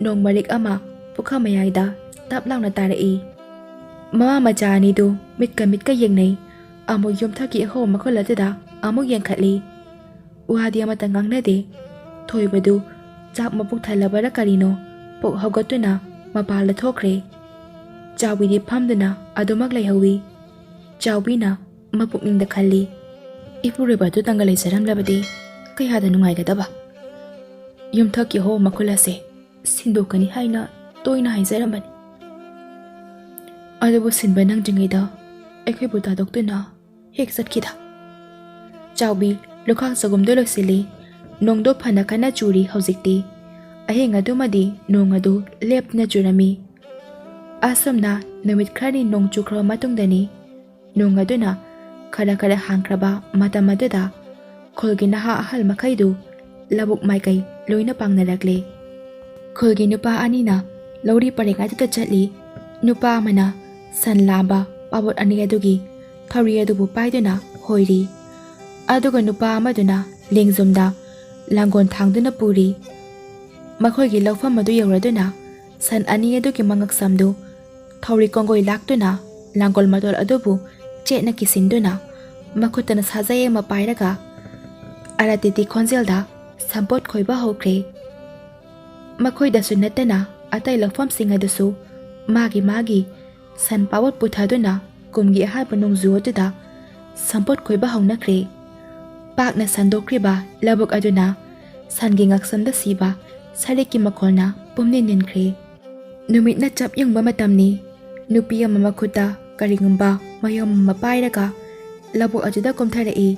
ꯅꯣꯡ ꯃꯔꯤꯛ ꯑꯃ ꯄꯨꯈꯝ ꯃꯌꯥꯏꯗ ꯇꯞ ꯂꯥꯎꯅ ꯇꯥꯔꯛꯏ ꯃꯃꯥ ꯃꯆꯥ ꯑꯅꯤꯗꯨ ꯃꯤꯠꯀ ꯌꯦꯡꯅꯩ ꯑꯃꯨꯛ ꯌꯨꯝꯊꯛꯀꯤ ꯑꯍꯧꯕ ꯃꯈꯨꯜ ꯑꯗꯨꯗ ꯑꯃꯨꯛ ꯌꯦꯡꯈꯠꯂꯤ ꯋꯥꯗꯤ ꯑꯃꯠꯇ ꯉꯥꯡꯅꯗꯦ ꯊꯣꯏꯕꯗꯨ ꯆꯥꯛ ꯃꯄꯨꯛ ꯊꯜꯂꯕꯔ ꯀꯔꯤꯅꯣ ꯄꯨꯛ ꯍꯧꯒꯠꯇꯨꯅ ꯃꯄꯥꯟꯗ ꯊꯣꯛꯈ꯭ꯔꯦ ꯆꯥꯎꯕꯤꯗꯤ ꯐꯝꯗꯨꯅ ꯑꯗꯨꯃꯛ ꯂꯩꯍꯧꯏ ꯆꯥꯎꯕꯤꯅ ꯃꯄꯨꯛꯅꯤꯡꯗ ꯈꯜꯂꯤ ꯏꯄꯨꯔꯣꯏꯕ ꯑꯗꯨ ꯇꯪꯒ ꯂꯩꯖꯔꯝꯂꯕꯗꯤ ꯀꯌꯥꯗ ꯅꯨꯡꯉꯥꯏꯒꯗꯕ ꯌꯨꯝꯊꯛꯀꯤ ꯍꯣ ꯃꯈꯨꯜ ꯑꯁꯦ ꯁꯤꯟꯗꯣꯛꯀꯅꯤ ꯍꯥꯏꯅ ꯇꯣꯏꯅ ꯍꯥꯏꯖꯔꯝꯕꯅꯤ ꯑꯗꯨꯕꯨ ꯁꯤꯟꯕ ꯅꯪꯗ꯭ꯔꯤꯉꯩꯗ ꯑꯩꯈꯣꯏꯕꯨ ꯇꯥꯗꯣꯛꯇꯨꯅ ꯍꯦꯛ ꯆꯠꯈꯤꯗ ꯆꯥꯎꯕꯤ ꯂꯨꯈꯥꯛ ꯆꯒꯨꯝꯗꯨ ꯂꯣꯏꯁꯤꯜꯂꯤ ꯅꯣꯡꯗꯣ ꯐꯅ ꯀꯟꯅ ꯆꯨꯔꯤ ꯍꯧꯖꯤꯛꯇꯤ ꯑꯍꯤꯡ ꯑꯗꯨꯃꯗꯤ ꯅꯣꯡ ꯑꯗꯨ ꯂꯦꯞꯇꯅ ꯆꯨꯔꯝꯃꯤ ꯑꯁꯨꯝꯅ ꯅꯨꯃꯤꯠ ꯈꯔꯅꯤ ꯅꯣꯡ ꯆꯨꯈ꯭ꯔꯕ ꯃꯇꯨꯡꯗꯅꯤ ꯅꯣꯡ ꯑꯗꯨꯅ ꯈꯔ ꯈꯔ ꯍꯥꯡꯈ꯭ꯔꯕ ꯃꯇꯝ ꯑꯗꯨꯗ ꯈꯨꯜꯒꯤ ꯅꯍꯥ ꯑꯍꯜ ꯃꯈꯩꯗꯨ ꯂꯧꯕꯨꯛ ꯃꯥꯏꯀꯩ ꯂꯣꯏꯅ ꯄꯥꯡꯅꯔꯛꯂꯦ ꯈꯨꯜꯒꯤ ꯅꯨꯄꯥ ꯑꯅꯤꯅ ꯂꯧꯔꯤ ꯄꯔꯦꯡ ꯑꯗꯨꯗ ꯆꯠꯂꯤ ꯅꯨꯄꯥ ꯑꯃꯅ ꯁꯟ ꯂꯥꯝꯕ ꯄꯥꯕꯣꯠ ꯑꯅꯤ ꯑꯗꯨꯒꯤ ꯊꯧꯔꯤ ꯑꯗꯨꯕꯨ ꯄꯥꯏꯗꯨꯅ ꯍꯣꯏꯔꯤ ꯑꯗꯨꯒ ꯅꯨꯄꯥ ꯑꯃꯗꯨꯅ ꯂꯦꯡꯖꯨꯝꯗ ꯂꯥꯡꯒꯣꯜ ꯊꯥꯡꯗꯨꯅ ꯄꯨꯔꯤ ꯃꯈꯣꯏꯒꯤ ꯂꯧꯐꯝ ꯑꯗꯨ ꯌꯧꯔꯗꯨꯅ ꯁꯟ ꯑꯅꯤ ꯑꯗꯨꯒꯤ ꯃꯉꯛꯁꯝꯗꯨ ꯊꯧꯔꯤ ꯀꯣꯡꯒꯣꯏ ꯂꯥꯛꯇꯨꯅ ꯂꯥꯡꯒꯣꯜ ꯃꯇꯣꯜ ꯑꯗꯨꯕꯨ ꯆꯦꯠꯅ ꯀꯤꯁꯤꯟꯗꯨꯅ ꯃꯈꯨꯠꯇꯅ ꯁꯥꯖꯩ ꯑꯃ ꯄꯥꯏꯔꯒ ꯑꯔꯥꯇꯤꯇꯤ ꯈꯣꯟꯖꯦꯜꯗ ꯁꯝꯄꯣꯠ ꯈꯣꯏꯕ ꯍꯧꯈ꯭ꯔꯦ ꯃꯈꯣꯏꯗꯁꯨ ꯅꯠꯇꯅ ꯑꯇꯩ ꯂꯧꯐꯝꯁꯤꯡ ꯑꯗꯨꯁꯨ ꯃꯥꯒꯤ ꯁꯟ ꯄꯥꯋꯠ ꯄꯨꯊꯗꯨꯅ ꯀꯨꯝꯒꯤ ꯑꯍꯥꯟꯕ ꯅꯣꯡꯖꯨ ꯑꯗꯨꯗ ꯁꯝꯄꯣꯠ ꯈꯣꯏꯕ ꯍꯧꯅꯈ꯭ꯔꯦ ꯄꯥꯛꯅ ꯁꯟꯗꯣꯛꯈ꯭ꯔꯤꯕ ꯂꯧꯕꯨꯛ ꯑꯗꯨꯅ ꯁꯟꯒꯤ ꯉꯛꯁꯝꯗ ꯁꯤꯕ ꯁꯔꯤꯛꯀꯤ ꯃꯈꯣꯜꯅ ꯄꯨꯝꯅꯤꯟ ꯅꯤꯟꯈ꯭ꯔꯦ ꯅꯨꯃꯤꯠꯅ ꯆꯞ ꯌꯨꯡꯕ ꯃꯇꯝꯅꯤ ꯅꯨꯄꯤ ꯑꯃ ꯃꯈꯨꯠꯇ ꯀꯔꯤꯒꯨꯝꯕ ꯃꯌꯨꯝ ꯑꯃ ꯄꯥꯏꯔꯒ ꯂꯧꯕꯨꯛ ꯑꯗꯨꯗ ꯀꯨꯝꯊꯔꯛꯏ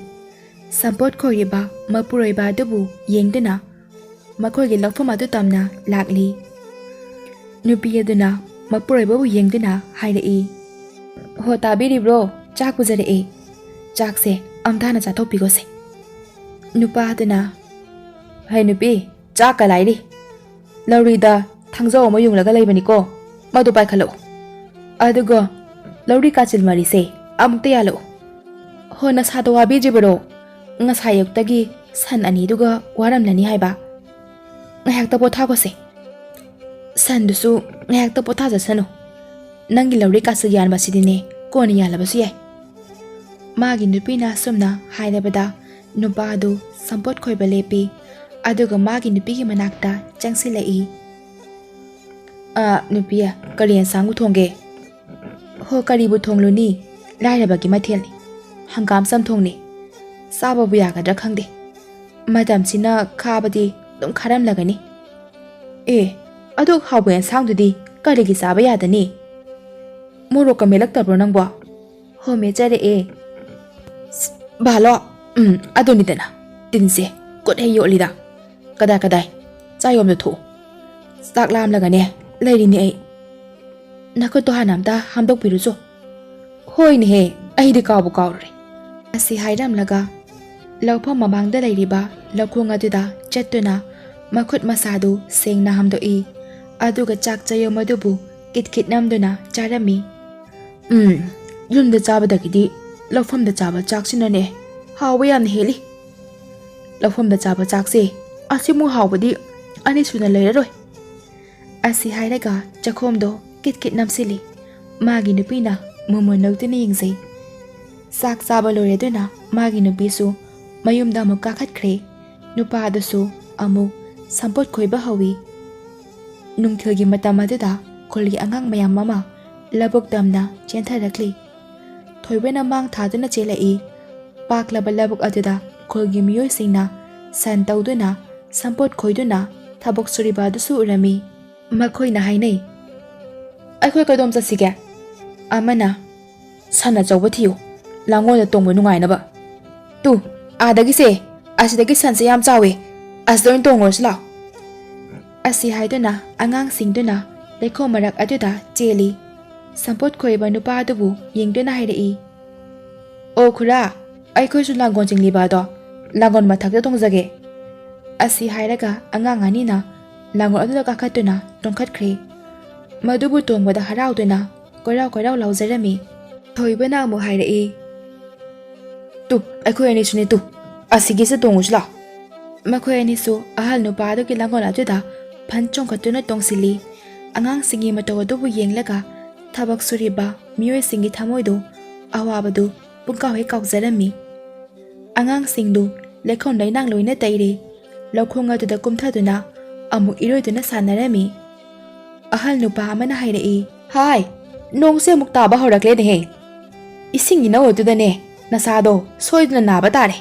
ꯁꯝꯄꯣꯠ ꯈꯣꯏꯔꯤꯕ ꯃꯄꯨꯔꯣꯏꯕ ꯑꯗꯨꯕꯨ ꯌꯦꯡꯗꯨꯅ ꯃꯈꯣꯏꯒꯤ ꯂꯧꯐꯝ ꯑꯗꯨ ꯇꯝꯅ ꯂꯥꯛꯂꯤ ꯅꯨꯄꯤ ꯑꯗꯨꯅ ꯃꯄꯨꯔꯣꯏꯕꯕꯨ ꯌꯦꯡꯗꯨꯅ ꯍꯥꯏꯔꯛꯏ ꯍꯣ ꯇꯥꯕꯤꯔꯤꯕ꯭ꯔꯣ ꯆꯥꯛ ꯄꯨꯖꯔꯛꯏ ꯆꯥꯛꯁꯦ ꯑꯝꯊꯥꯅ ꯆꯥꯊꯣꯛꯄꯤꯈꯣꯁꯦ ꯅꯨꯄꯥ ꯑꯗꯨꯅ ꯍꯩ ꯅꯨꯄꯤ ꯆꯥꯛꯀ ꯂꯥꯏꯔꯤ ꯂꯧꯔꯤꯗ ꯊꯥꯡꯖꯧ ꯑꯃ ꯌꯨꯡꯂꯒ ꯂꯩꯕꯅꯤꯀꯣ ꯃꯗꯨ ꯄꯥꯏꯈꯠꯂꯛꯎ ꯑꯗꯨꯒ ꯂꯧꯔꯤ ꯀꯥꯆꯤꯜ ꯃꯔꯤꯁꯦ ꯑꯃꯨꯛꯇ ꯌꯥꯜꯂꯛꯎ ꯍꯣ ꯅꯁꯥꯗꯣ ꯋꯥꯕꯤꯗ꯭ꯔꯤꯕꯔꯣ ꯉꯁꯥꯏ ꯑꯌꯨꯛꯇꯒꯤ ꯁꯟ ꯑꯅꯤꯗꯨꯒ ꯋꯥꯔꯝꯂꯅꯤ ꯍꯥꯏꯕ ꯉꯥꯏꯍꯥꯛꯇ ꯄꯣꯊꯥꯈꯣꯁꯦ ꯁꯟꯗꯨꯁꯨ ꯉꯥꯏꯍꯥꯛꯇ ꯄꯣꯊꯥꯖꯁꯅꯨ ꯅꯪꯒꯤ ꯂꯧꯔꯤ ꯀꯥꯆꯤꯜ ꯌꯥꯟꯕꯁꯤꯗꯤꯅꯦ ꯀꯣꯟꯅ ꯌꯥꯜꯂꯕꯁꯨ ꯌꯥꯏ ꯃꯥꯒꯤ ꯅꯨꯄꯤꯅ ꯑꯁꯨꯝꯅ ꯍꯥꯏꯔꯕꯗ ꯅꯨꯄꯥ ꯑꯗꯨ ꯁꯝꯄꯣꯠ ꯈꯣꯏꯕ ꯂꯦꯞꯄꯤ ꯑꯗꯨꯒ ꯃꯥꯒꯤ ꯅꯨꯄꯤꯒꯤ ꯃꯅꯥꯛꯇ ꯆꯪꯁꯤꯜꯂꯛꯏ ꯅꯨꯄꯤ ꯀꯔꯤ ꯌꯦꯟꯁꯥꯡꯕꯨ ꯊꯣꯡꯒꯦ ꯍꯣ ꯀꯔꯤꯕꯨ ꯊꯣꯡꯂꯨꯅꯤ ꯂꯥꯏꯔꯕꯒꯤ ꯃꯊꯦꯜꯅꯤ ꯍꯪꯒꯥꯝ ꯆꯝꯊꯣꯡꯅꯤ ꯆꯥꯕꯕꯨ ꯌꯥꯒꯗ꯭ꯔꯥ ꯈꯪꯗꯦ ꯃꯇꯝꯁꯤꯅ ꯈꯥꯕꯗꯤ ꯑꯗꯨꯝ ꯈꯥꯔꯝꯂꯒꯅꯤ ꯑꯗꯨꯛ ꯍꯥꯎꯕ ꯌꯦꯟꯁꯥꯡꯗꯨꯗꯤ ꯀꯔꯤꯒꯤ ꯆꯥꯕ ꯌꯥꯗꯅꯤ ꯃꯣꯔꯣꯛꯀ ꯃꯦꯠꯂꯛꯇꯕ꯭ꯔꯣ ꯅꯪꯕꯣ ꯍꯣ ꯃꯦꯠꯆꯔꯛꯑꯦ ꯚꯥꯂꯣ ꯑꯗꯨꯅꯤꯗꯅ ꯇꯤꯟꯁꯦ ꯀꯨꯠꯍꯩ ꯌꯣꯠꯂꯤꯗ ꯀꯗꯥꯏ ꯆꯥꯌꯣꯝꯗ ꯊꯣꯛꯎ ꯆꯥꯛ ꯂꯥꯝꯂꯒꯅꯦ ꯂꯩꯔꯤꯅꯤ ꯑꯩ ꯅꯈꯨꯠꯇꯣ ꯍꯥꯟꯅ ꯑꯝꯇ ꯍꯥꯝꯗꯣꯛꯄꯤꯔꯨꯆꯣ ꯍꯣꯏꯅꯦꯍꯦ ꯑꯩꯗꯤ ꯀꯥꯎꯕꯨ ꯀꯥꯎꯔꯨꯔꯦ ꯑꯁꯤ ꯍꯥꯏꯔꯝꯂꯒ ꯂꯧꯐꯝ ꯃꯃꯥꯡꯗ ꯂꯩꯔꯤꯕ ꯂꯧꯈꯣꯡ ꯑꯗꯨꯗ ꯆꯠꯇꯨꯅ ꯃꯈꯨꯠ ꯃꯁꯥꯗꯨ ꯁꯦꯡꯅ ꯍꯥꯝꯗꯣꯛꯏ ꯑꯗꯨꯒ ꯆꯥꯛ ꯆꯌꯣꯝ ꯑꯗꯨꯕꯨ ꯀꯤꯠ ꯅꯝꯗꯨꯅ ꯆꯥꯔꯝꯃꯤ ꯌꯨꯝꯗ ꯆꯥꯕꯗꯒꯤꯗꯤ ꯂꯧꯐꯝꯗ ꯆꯥꯕ ꯆꯥꯛꯁꯤꯅꯅꯦ ꯍꯥꯎꯕ ꯌꯥꯝꯅ ꯍꯦꯜꯂꯤ ꯂꯧꯐꯝꯗ ꯆꯥꯕ ꯆꯥꯛꯁꯦ ꯑꯁꯤꯃꯨꯛ ꯍꯥꯎꯕꯗꯤ ꯑꯅꯤꯁꯨꯅ ꯂꯩꯔꯔꯣꯏ ꯑꯁꯤ ꯍꯥꯏꯔꯒ ꯆꯥꯈꯣꯝꯗꯣ ꯀꯤꯠ ꯅꯝꯁꯤꯜꯂꯤ ꯃꯥꯒꯤ ꯅꯨꯄꯤꯅ ꯃꯃꯣꯟ ꯅꯧꯗꯨꯅ ꯌꯦꯡꯖꯩ ꯆꯥꯛ ꯆꯥꯕ ꯂꯣꯏꯔꯗꯨꯅ ꯃꯥꯒꯤ ꯅꯨꯄꯤꯁꯨ ꯃꯌꯨꯝꯗ ꯑꯃꯨꯛ ꯀꯥꯈꯠꯈ꯭ꯔꯦ ꯅꯨꯄꯥ ꯑꯗꯨꯁꯨ ꯑꯃꯨꯛ ꯁꯝꯄꯣꯠ ꯈꯣꯏꯕ ꯍꯧꯋꯤ ꯅꯨꯡꯊꯤꯜꯒꯤ ꯃꯇꯝ ꯑꯗꯨꯗ ꯈꯨꯜꯒꯤ ꯑꯉꯥꯡ ꯃꯌꯥꯝ ꯑꯃ ꯂꯧꯕꯨꯛ ꯇꯝꯅ ꯆꯦꯟꯊꯔꯛꯂꯤ ꯊꯣꯏꯕꯅ ꯃꯥꯡ ꯊꯥꯗꯨꯅ ꯆꯦꯜꯂꯛꯏ ꯄꯥꯛꯂꯕ ꯂꯧꯕꯨꯛ ꯑꯗꯨꯗ ꯈꯨꯜꯒꯤ ꯃꯤꯑꯣꯏꯁꯤꯡꯅ ꯁꯟ ꯇꯧꯗꯨꯅ ꯁꯝꯄꯣꯠ ꯈꯣꯏꯗꯨꯅ ꯊꯕꯛ ꯁꯨꯔꯤꯕ ꯑꯗꯨꯁꯨ ꯎꯔꯝꯃꯤ ꯃꯈꯣꯏꯅ ꯍꯥꯏꯅꯩ ꯑꯩꯈꯣꯏ ꯀꯗꯣꯝ ꯆꯠꯁꯤꯒꯦ ꯑꯃꯅ ꯁꯟ ꯑꯆꯧꯕ ꯊꯤꯌꯨ ꯂꯥꯡꯒꯣꯜꯗ ꯇꯣꯡꯕ ꯅꯨꯡꯉꯥꯏꯅꯕ ꯇꯨ ꯑꯥꯗꯒꯤꯁꯦ ꯑꯁꯤꯗꯒꯤ ꯁꯟꯁꯦ ꯌꯥꯝ ꯆꯥꯎꯋꯦ ꯑꯁꯤꯗ ꯑꯣꯏꯅ ꯇꯣꯡꯉꯨꯔꯁꯤ ꯂꯥꯛꯑꯣ ꯑꯁꯤ ꯍꯥꯏꯗꯨꯅ ꯑꯉꯥꯡꯁꯤꯡꯗꯨꯅ ꯂꯩꯈꯣꯝ ꯃꯔꯛ ꯑꯗꯨꯗ ꯆꯦꯜꯂꯤ ꯁꯝꯄꯣꯠ ꯈꯣꯏꯕ ꯅꯨꯄꯥ ꯑꯗꯨꯕꯨ ꯌꯦꯡꯗꯨꯅ ꯍꯥꯏꯔꯛꯏ ꯑꯣ ꯈꯨꯔꯥ ꯑꯩꯈꯣꯏꯁꯨ ꯂꯥꯡꯒꯣꯜ ꯆꯤꯡꯂꯤꯕ ꯑꯗꯣ ꯂꯥꯡꯒꯣꯜ ꯃꯊꯛꯇ ꯇꯣꯡꯖꯒꯦ ꯑꯁꯤ ꯍꯥꯏꯔꯒ ꯑꯉꯥꯡ ꯑꯅꯤꯅ ꯂꯥꯡꯒꯣꯜ ꯑꯗꯨꯗ ꯀꯥꯈꯠꯇꯨꯅ ꯇꯣꯡꯈꯠꯈ꯭ꯔꯦ ꯃꯗꯨꯕꯨ ꯇꯣꯡꯕꯗ ꯍꯔꯥꯎꯗꯨꯅ ꯀꯣꯏꯔꯥꯎ ꯂꯥꯎꯖꯔꯝꯃꯤ ꯊꯣꯏꯕꯅ ꯑꯃꯨꯛ ꯍꯥꯏꯔꯛꯏ ꯇꯨ ꯑꯩꯈꯣꯏ ꯑꯅꯤꯁꯨꯅꯦ ꯇꯨ ꯑꯁꯤꯒꯤꯁꯦ ꯇꯣꯡꯉꯨꯁꯤ ꯂꯥꯛꯑꯣ ꯃꯈꯣꯏ ꯑꯅꯤꯁꯨ ꯑꯍꯜ ꯅꯨꯄꯥ ꯑꯗꯨꯒꯤ ꯂꯥꯡꯒꯣꯜ ꯑꯗꯨꯗ ꯐꯟ ꯆꯣꯡꯈꯠꯇꯨꯅ ꯇꯣꯡꯁꯤꯜꯂꯤ ꯑꯉꯥꯡꯁꯤꯡꯒꯤ ꯃꯇꯧ ꯑꯗꯨꯕꯨ ꯌꯦꯡꯂꯒ ꯊꯕꯛ ꯁꯨꯔꯤꯕ ꯃꯤꯑꯣꯏꯁꯤꯡꯒꯤ ꯊꯃꯣꯏꯗꯨ ꯑꯋꯥꯕꯗꯨ ꯄꯨꯡꯀꯥꯎ ꯍꯦꯛ ꯀꯥꯎꯖꯔꯝꯃꯤ ꯑꯉꯥꯡꯁꯤꯡꯗꯨ ꯂꯩꯈꯣꯝ ꯂꯩꯅꯥꯡ ꯂꯣꯏꯅ ꯇꯩꯔꯤ ꯂꯧꯈꯣꯡ ꯑꯗꯨꯗ ꯀꯨꯝꯊꯗꯨꯅ ꯑꯃꯨꯛ ꯏꯔꯣꯏꯗꯨꯅ ꯁꯥꯟꯅꯔꯝꯃꯤ ꯑꯍꯜ ꯅꯨꯄꯥ ꯑꯃꯅ ꯍꯥꯏꯔꯛꯏ ꯍꯥꯏ ꯅꯣꯡꯁꯦ ꯑꯃꯨꯛ ꯇꯥꯕ ꯍꯧꯔꯛꯂꯦꯅꯦꯍꯦ ꯏꯁꯤꯡ ꯏꯅꯧ ꯑꯗꯨꯗꯅꯦ ꯅꯁꯥꯗꯣ ꯁꯣꯏꯗꯅ ꯅꯥꯕ ꯇꯥꯔꯦ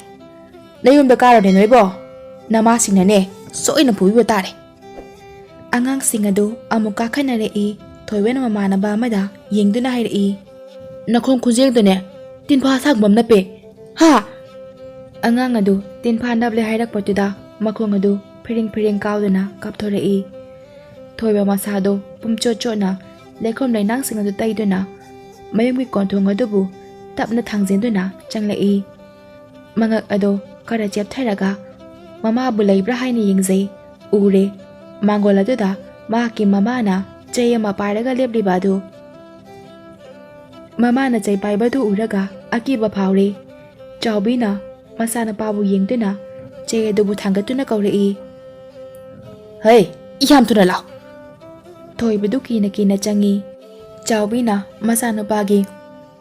ꯅꯌꯨꯝꯗ ꯀꯥꯔꯣꯅꯦ ꯅꯣꯏꯕꯣ ꯅꯃꯥꯁꯤꯡꯅꯅꯦ ꯁꯣꯏꯅ ꯄꯨꯕꯤꯕ ꯇꯥꯔꯦ ꯑꯉꯥꯡꯁꯤꯡ ꯑꯗꯨ ꯑꯃꯨꯛ ꯀꯥꯈꯠꯅꯔꯛꯏ ꯊꯣꯏꯕꯅ ꯃꯃꯥꯟꯅꯕ ꯑꯃꯗ ꯌꯦꯡꯗꯨꯅ ꯍꯥꯏꯔꯛꯏ ꯅꯈꯣꯡ ꯈꯨꯖꯦꯡꯗꯨꯅꯦ ꯇꯤꯟꯐꯥ ꯁꯥꯡꯕꯝ ꯅꯞꯄꯦ ꯍꯥ ꯑꯉꯥꯡ ꯑꯗꯨ ꯇꯤꯟꯐꯥ ꯅꯞꯂꯦ ꯍꯥꯏꯔꯛꯄꯗꯨꯗ ꯃꯈꯣꯡ ꯑꯗꯨ ꯐꯤꯔꯤꯡ ꯐꯤꯔꯤꯡ ꯀꯥꯎꯗꯨꯅ ꯀꯥꯞꯊꯣꯔꯛꯏ ꯊꯣꯏꯕ ꯃꯁꯥꯗꯣ ꯄꯨꯝꯆꯣꯠ ꯆꯣꯠꯅ ꯂꯩꯈꯣꯝ ꯂꯩꯅꯥꯡꯁꯤꯡ ꯑꯗꯨ ꯇꯩꯗꯨꯅ ꯃꯌꯨꯝꯒꯤ ꯀꯣꯟꯊꯣꯡ ꯑꯗꯨꯕꯨ ꯇꯞꯅ ꯊꯥꯡꯖꯤꯟꯗꯨꯅ ꯆꯪꯂꯛꯏ ꯃꯉꯛ ꯑꯗꯣ ꯈꯔ ꯆꯦꯞꯊꯔꯒ ꯃꯃꯥꯕꯨ ꯂꯩꯕ꯭ꯔꯥ ꯍꯥꯏꯅ ꯌꯦꯡꯖꯩ ꯎꯔꯦ ꯃꯥꯡꯒꯣꯜ ꯑꯗꯨꯗ ꯃꯍꯥꯛꯀꯤ ꯃꯃꯥꯅ ꯆꯩ ꯑꯃ ꯄꯥꯏꯔꯒ ꯂꯦꯞꯂꯤꯕ ꯑꯗꯨ ꯃꯃꯥꯅ ꯆꯩ ꯄꯥꯏꯕꯗꯨ ꯎꯔꯒ ꯑꯀꯤꯕ ꯐꯥꯎꯔꯦ ꯆꯥꯎꯕꯤꯅ ꯃꯆꯥꯅꯨꯄꯥꯕꯨ ꯌꯦꯡꯗꯨꯅ ꯆꯩ ꯑꯗꯨꯕꯨ ꯊꯥꯡꯒꯠꯇꯨꯅ ꯀꯧꯔꯛꯏ ꯍꯩ ꯌꯥꯝ ꯊꯨꯅ ꯂꯥꯎ ꯊꯣꯏꯕꯗꯨ ꯀꯤꯅ ꯀꯤꯅ ꯆꯪꯏ ꯆꯥꯎꯕꯤꯅ ꯃꯆꯥꯅꯨꯄꯥꯒꯤ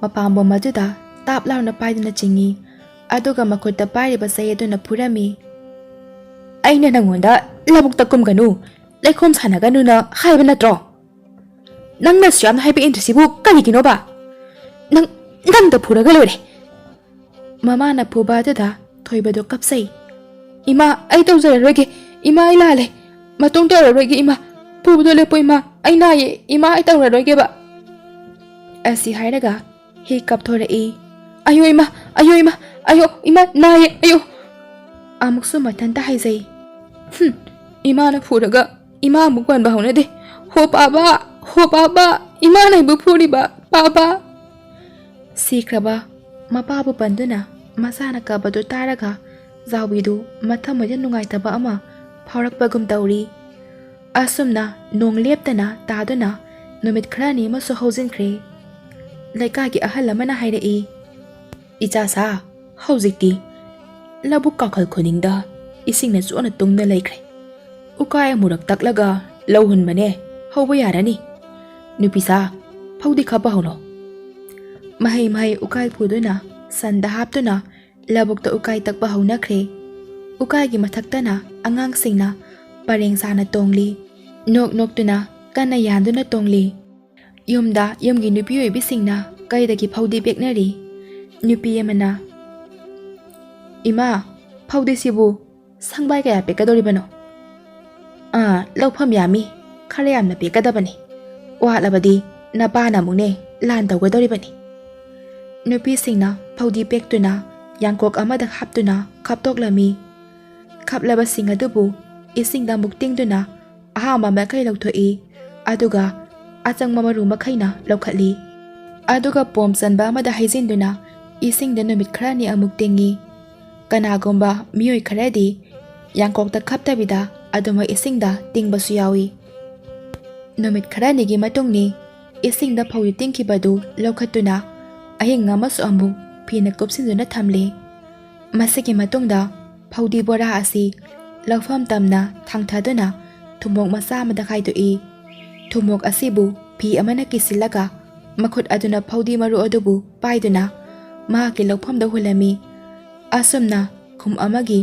ꯃꯄꯥꯝꯕꯣꯝ ꯑꯗꯨꯗ ꯇꯥꯞ ꯂꯥꯎꯅ ꯄꯥꯏꯗꯨꯅ ꯆꯤꯡꯏ ꯑꯗꯨꯒ ꯃꯈꯨꯠꯇ ꯄꯥꯏꯔꯤꯕ ꯆꯩ ꯑꯗꯨꯅ ꯐꯨꯔꯝꯃꯤ ꯑꯩꯅ ꯅꯪꯉꯣꯟꯗ ꯂꯧꯕꯨꯛꯇ ꯀꯨꯝꯒꯅꯨ ꯂꯩꯈꯣꯝ ꯁꯥꯟꯅꯒꯅꯨꯅ ꯍꯥꯏꯕ ꯅꯠꯇ꯭ꯔꯣ ꯅꯪꯅꯁꯨ ꯌꯥꯝꯅ ꯍꯥꯏꯕ ꯏꯟꯗ꯭ꯔꯤꯁꯤꯕꯨ ꯀꯔꯤꯒꯤꯅꯣꯕ ꯅꯪꯗ ꯐꯨꯔꯒ ꯂꯣꯏꯔꯦ ꯃꯃꯥꯅ ꯐꯨꯕ ꯑꯗꯨꯗ ꯊꯣꯏꯕꯗꯨ ꯀꯞꯆꯩ ꯏꯃꯥ ꯑꯩ ꯇꯧꯖꯔꯔꯣꯏꯒꯦ ꯏꯃꯥ ꯑꯩ ꯂꯥꯜꯂꯦ ꯃꯇꯨꯡ ꯇꯧꯔꯔꯣꯏꯒꯦ ꯏꯃꯥ ꯐꯨꯕꯗꯣ ꯂꯦꯞꯄꯣ ꯏꯃꯥ ꯑꯩ ꯅꯥꯏꯌꯦ ꯏꯃꯥ ꯑꯩ ꯇꯧꯔꯔꯣꯏꯒꯦꯕ ꯑꯁꯤ ꯍꯥꯏꯔꯒ ꯍꯤ ꯀꯞꯊꯣꯔꯛꯏ ꯑꯌꯣ ꯏꯃꯥ ꯑꯌꯣ ꯏꯃꯥ ꯑꯌꯣ ꯏꯃꯥ ꯅꯥꯏꯌꯦ ꯑꯌꯣ ꯑꯃꯨꯛꯁꯨ ꯃꯊꯟꯇ ꯍꯥꯏꯖꯩ ꯏꯃꯥꯅ ꯐꯨꯔꯒ ꯏꯃꯥ ꯑꯃꯨꯛ ꯄꯟꯕ ꯍꯧꯅꯗꯦ ꯍꯣ ꯄꯥꯕ ꯏꯃꯥꯅ ꯑꯩꯕꯨ ꯐꯨꯔꯤꯕ ꯄꯥꯕ ꯁꯤꯈ꯭ꯔꯕ ꯃꯄꯥꯕꯨ ꯄꯟꯗꯨꯅ ꯃꯆꯥꯅ ꯀꯞꯄꯗꯨ ꯇꯥꯔꯒ ꯖꯥꯎꯕꯤꯗꯨ ꯃꯊꯃꯣꯏꯗ ꯅꯨꯡꯉꯥꯏꯇꯕ ꯑꯃ ꯐꯥꯎꯔꯛꯄꯒꯨꯝ ꯇꯧꯔꯤ ꯑꯁꯨꯝꯅ ꯅꯣꯡ ꯂꯦꯞꯇꯅ ꯇꯥꯗꯨꯅ ꯅꯨꯃꯤꯠ ꯈꯔꯅꯤ ꯑꯃꯁꯨ ꯍꯧꯖꯤꯟꯈ꯭ꯔꯦ ꯂꯩꯀꯥꯏꯒꯤ ꯑꯍꯜ ꯑꯃꯅ ꯍꯥꯏꯔꯛꯏ ꯏꯆꯥꯁꯥ ꯍꯧꯖꯤꯛꯇꯤ ꯂꯧꯕꯨꯛ ꯀꯥꯈꯜ ꯈꯨꯗꯤꯡꯗ ꯏꯁꯤꯡꯅ ꯆꯣꯠꯅ ꯇꯨꯡꯅ ꯂꯩꯈ꯭ꯔꯦ ꯎꯀꯥꯏ ꯑꯃꯨꯔꯛ ꯇꯛꯂꯒ ꯂꯧ ꯍꯨꯟꯕꯅꯦ ꯍꯧꯕ ꯌꯥꯔꯅꯤ ꯅꯨꯄꯤꯁꯥ ꯐꯧꯗꯤ ꯈꯞꯄ ꯍꯧꯅꯣ ꯃꯍꯩ ꯎꯀꯥꯏ ꯄꯨꯗꯨꯅ ꯁꯟꯗ ꯍꯥꯞꯇꯨꯅ ꯂꯧꯕꯨꯛꯇ ꯎꯀꯥꯏ ꯇꯛꯄ ꯍꯧꯅꯈ꯭ꯔꯦ ꯎꯀꯥꯏꯒꯤ ꯃꯊꯛꯇꯅ ꯑꯉꯥꯡꯁꯤꯡꯅ ꯄꯔꯦꯡ ꯁꯥꯅ ꯇꯣꯡꯂꯤ ꯅꯣꯛ ꯅꯣꯛꯇꯨꯅ ꯀꯟꯅ ꯌꯥꯟꯗꯨꯅ ꯇꯣꯡꯂꯤ ꯌꯨꯝꯗ ꯌꯨꯝꯒꯤ ꯅꯨꯄꯤ ꯑꯣꯏꯕꯤꯁꯤꯡꯅ ꯀꯩꯗꯒꯤ ꯐꯧꯗꯤ ꯄꯦꯛꯅꯔꯤ ꯅꯨꯄꯤ ꯑꯃꯅ ꯏꯃꯥ ꯐꯧꯗꯤꯁꯤꯕꯨ ꯁꯪꯕꯥꯏ ꯀꯌꯥ ꯄꯦꯛꯀꯗꯧꯔꯤꯕꯅꯣ ꯂꯧꯐꯝ ꯌꯥꯝꯃꯤ ꯈꯔ ꯌꯥꯝꯅ ꯄꯦꯛꯀꯗꯕꯅꯤ ꯋꯥꯠꯂꯕꯗꯤ ꯅꯄꯥꯅ ꯑꯃꯨꯛꯅꯦ ꯂꯥꯟ ꯇꯧꯒꯗꯧꯔꯤꯕꯅꯤ ꯅꯨꯄꯤꯁꯤꯡꯅ ꯐꯧꯗꯤ ꯄꯦꯛꯇꯨꯅ ꯌꯥꯡꯀꯣꯛ ꯑꯃꯗ ꯍꯥꯞꯇꯨꯅ ꯈꯥꯞꯇꯣꯛꯂꯝꯃꯤ ꯈꯞꯂꯕꯁꯤꯡ ꯑꯗꯨꯕꯨ ꯏꯁꯤꯡꯗ ꯑꯃꯨꯛ ꯇꯤꯡꯗꯨꯅ ꯑꯍꯥꯝꯕ ꯃꯈꯩ ꯂꯧꯊꯣꯛꯏ ꯑꯗꯨꯒ ꯑꯆꯪꯕ ꯃꯔꯨ ꯃꯈꯩꯅ ꯂꯧꯈꯠꯂꯤ ꯑꯗꯨꯒ ꯄꯣꯝ ꯆꯟꯕ ꯑꯃꯗ ꯍꯩꯖꯤꯟꯗꯨꯅ ꯏꯁꯤꯡꯗ ꯅꯨꯃꯤꯠ ꯈꯔꯅꯤ ꯑꯃꯨꯛ ꯇꯤꯡꯏ ꯀꯅꯥꯒꯨꯝꯕ ꯃꯤꯑꯣꯏ ꯈꯔꯗꯤ ꯌꯥꯡꯀꯣꯛꯇ ꯈꯞꯇꯕꯤꯗ ꯑꯗꯨꯃꯛ ꯏꯁꯤꯡꯗ ꯇꯤꯡꯕꯁꯨ ꯌꯥꯎꯏ ꯅꯨꯃꯤꯠ ꯈꯔꯅꯤꯒꯤ ꯃꯇꯨꯡꯅꯤ ꯏꯁꯤꯡꯗ ꯐꯧꯗꯤ ꯇꯤꯡꯈꯤꯕꯗꯨ ꯂꯧꯈꯠꯇꯨꯅ ꯑꯍꯤꯡ ꯑꯃꯁꯨ ꯑꯃꯨꯛ ꯐꯤꯅ ꯀꯨꯞꯁꯤꯟꯗꯨꯅ ꯊꯝꯂꯤ ꯃꯁꯤꯒꯤ ꯃꯇꯨꯡꯗ ꯐꯧꯗꯤ ꯕꯣꯔꯥ ꯑꯁꯤ ꯂꯧꯐꯝ ꯇꯝꯅ ꯊꯥꯡꯊꯗꯨꯅ ꯊꯨꯝꯃꯣꯛ ꯃꯆꯥ ꯑꯃꯗ ꯈꯥꯏꯗꯣꯛꯏ ꯊꯨꯝꯃꯣꯛ ꯑꯁꯤꯕꯨ ꯐꯤ ꯑꯃꯅ ꯀꯤꯁꯤꯜꯂꯒ ꯃꯈꯨꯠ ꯑꯗꯨꯅ ꯐꯧꯗꯤ ꯃꯔꯨ ꯑꯗꯨꯕꯨ ꯄꯥꯏꯗꯨꯅ ꯃꯍꯥꯛꯀꯤ ꯂꯧꯐꯝꯗ ꯍꯨꯜꯂꯝꯃꯤ ꯑꯁꯨꯝꯅ ꯈꯨꯝ ꯑꯃꯒꯤ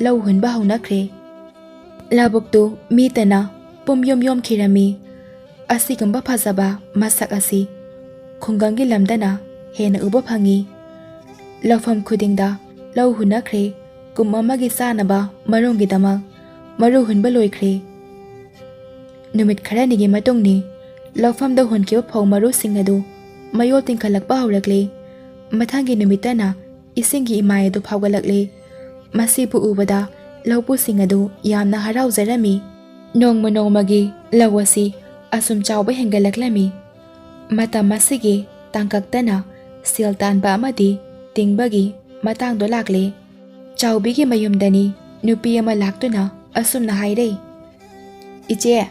ꯂꯧ ꯍꯨꯟꯕ ꯍꯧꯅꯈ꯭ꯔꯦ ꯂꯧꯕꯨꯛꯇꯨ ꯃꯤꯇꯅ ꯄꯨꯝꯌꯣꯝ ꯌꯣꯝꯈꯤꯔꯝꯃꯤ ꯑꯁꯤꯒꯨꯝꯕ ꯐꯖꯕ ꯃꯁꯛ ꯑꯁꯤ ꯈꯨꯡꯒꯪꯒꯤ ꯂꯝꯗꯅ ꯍꯦꯟꯅ ꯎꯕ ꯐꯪꯏ ꯂꯧꯐꯝ ꯈꯨꯗꯤꯡꯗ ꯂꯧ ꯍꯨꯟꯅꯈ꯭ꯔꯦ ꯀꯨꯝ ꯑꯃꯒꯤ ꯆꯥꯅꯕ ꯃꯔꯨꯝꯒꯤꯗꯃꯛ ꯃꯔꯨ ꯍꯨꯟꯕ ꯂꯣꯏꯈ꯭ꯔꯦ ꯅꯨꯃꯤꯠ ꯈꯔꯅꯤꯒꯤ ꯃꯇꯨꯡꯅꯤ ꯂꯧꯐꯝꯗ ꯍꯨꯟꯈꯤꯕ ꯐꯧ ꯃꯔꯨꯁꯤꯡ ꯑꯗꯨ ꯃꯌꯣꯜ ꯇꯤꯡꯈꯠꯂꯛꯄ ꯍꯧꯔꯛꯂꯤ ꯃꯊꯪꯒꯤ ꯅꯨꯃꯤꯠꯇꯅ ꯏꯁꯤꯡꯒꯤ ꯏꯃꯥꯏ ꯑꯗꯨ ꯐꯥꯎꯒꯠꯂꯛꯂꯤ ꯃꯁꯤꯕꯨ ꯎꯕꯗ ꯂꯧꯄꯨꯁꯤꯡ ꯑꯗꯨ ꯌꯥꯝꯅ ꯍꯔꯥꯎꯖꯔꯝꯃꯤ ꯅꯣꯡꯃ ꯅꯣꯡꯃꯒꯤ ꯂꯧ ꯑꯁꯤ ꯑꯁꯨꯝ ꯆꯥꯎꯕ ꯍꯦꯟꯒꯠꯂꯛꯂꯝꯃꯤ ꯃꯇꯝ ꯑꯁꯤꯒꯤ ꯇꯥꯡꯀꯛꯇꯅ ꯁꯦꯜ ꯇꯥꯟꯕ ꯑꯃꯗꯤ ꯇꯤꯡꯕꯒꯤ ꯃꯇꯥꯡꯗꯣ ꯂꯥꯛꯂꯦ ꯆꯥꯎꯕꯤꯒꯤ ꯃꯌꯨꯝꯗꯅꯤ ꯅꯨꯄꯤ ꯑꯃ ꯂꯥꯛꯇꯨꯅ ꯑꯁꯨꯝꯅ ꯍꯥꯏꯔꯩ ꯏꯆꯦ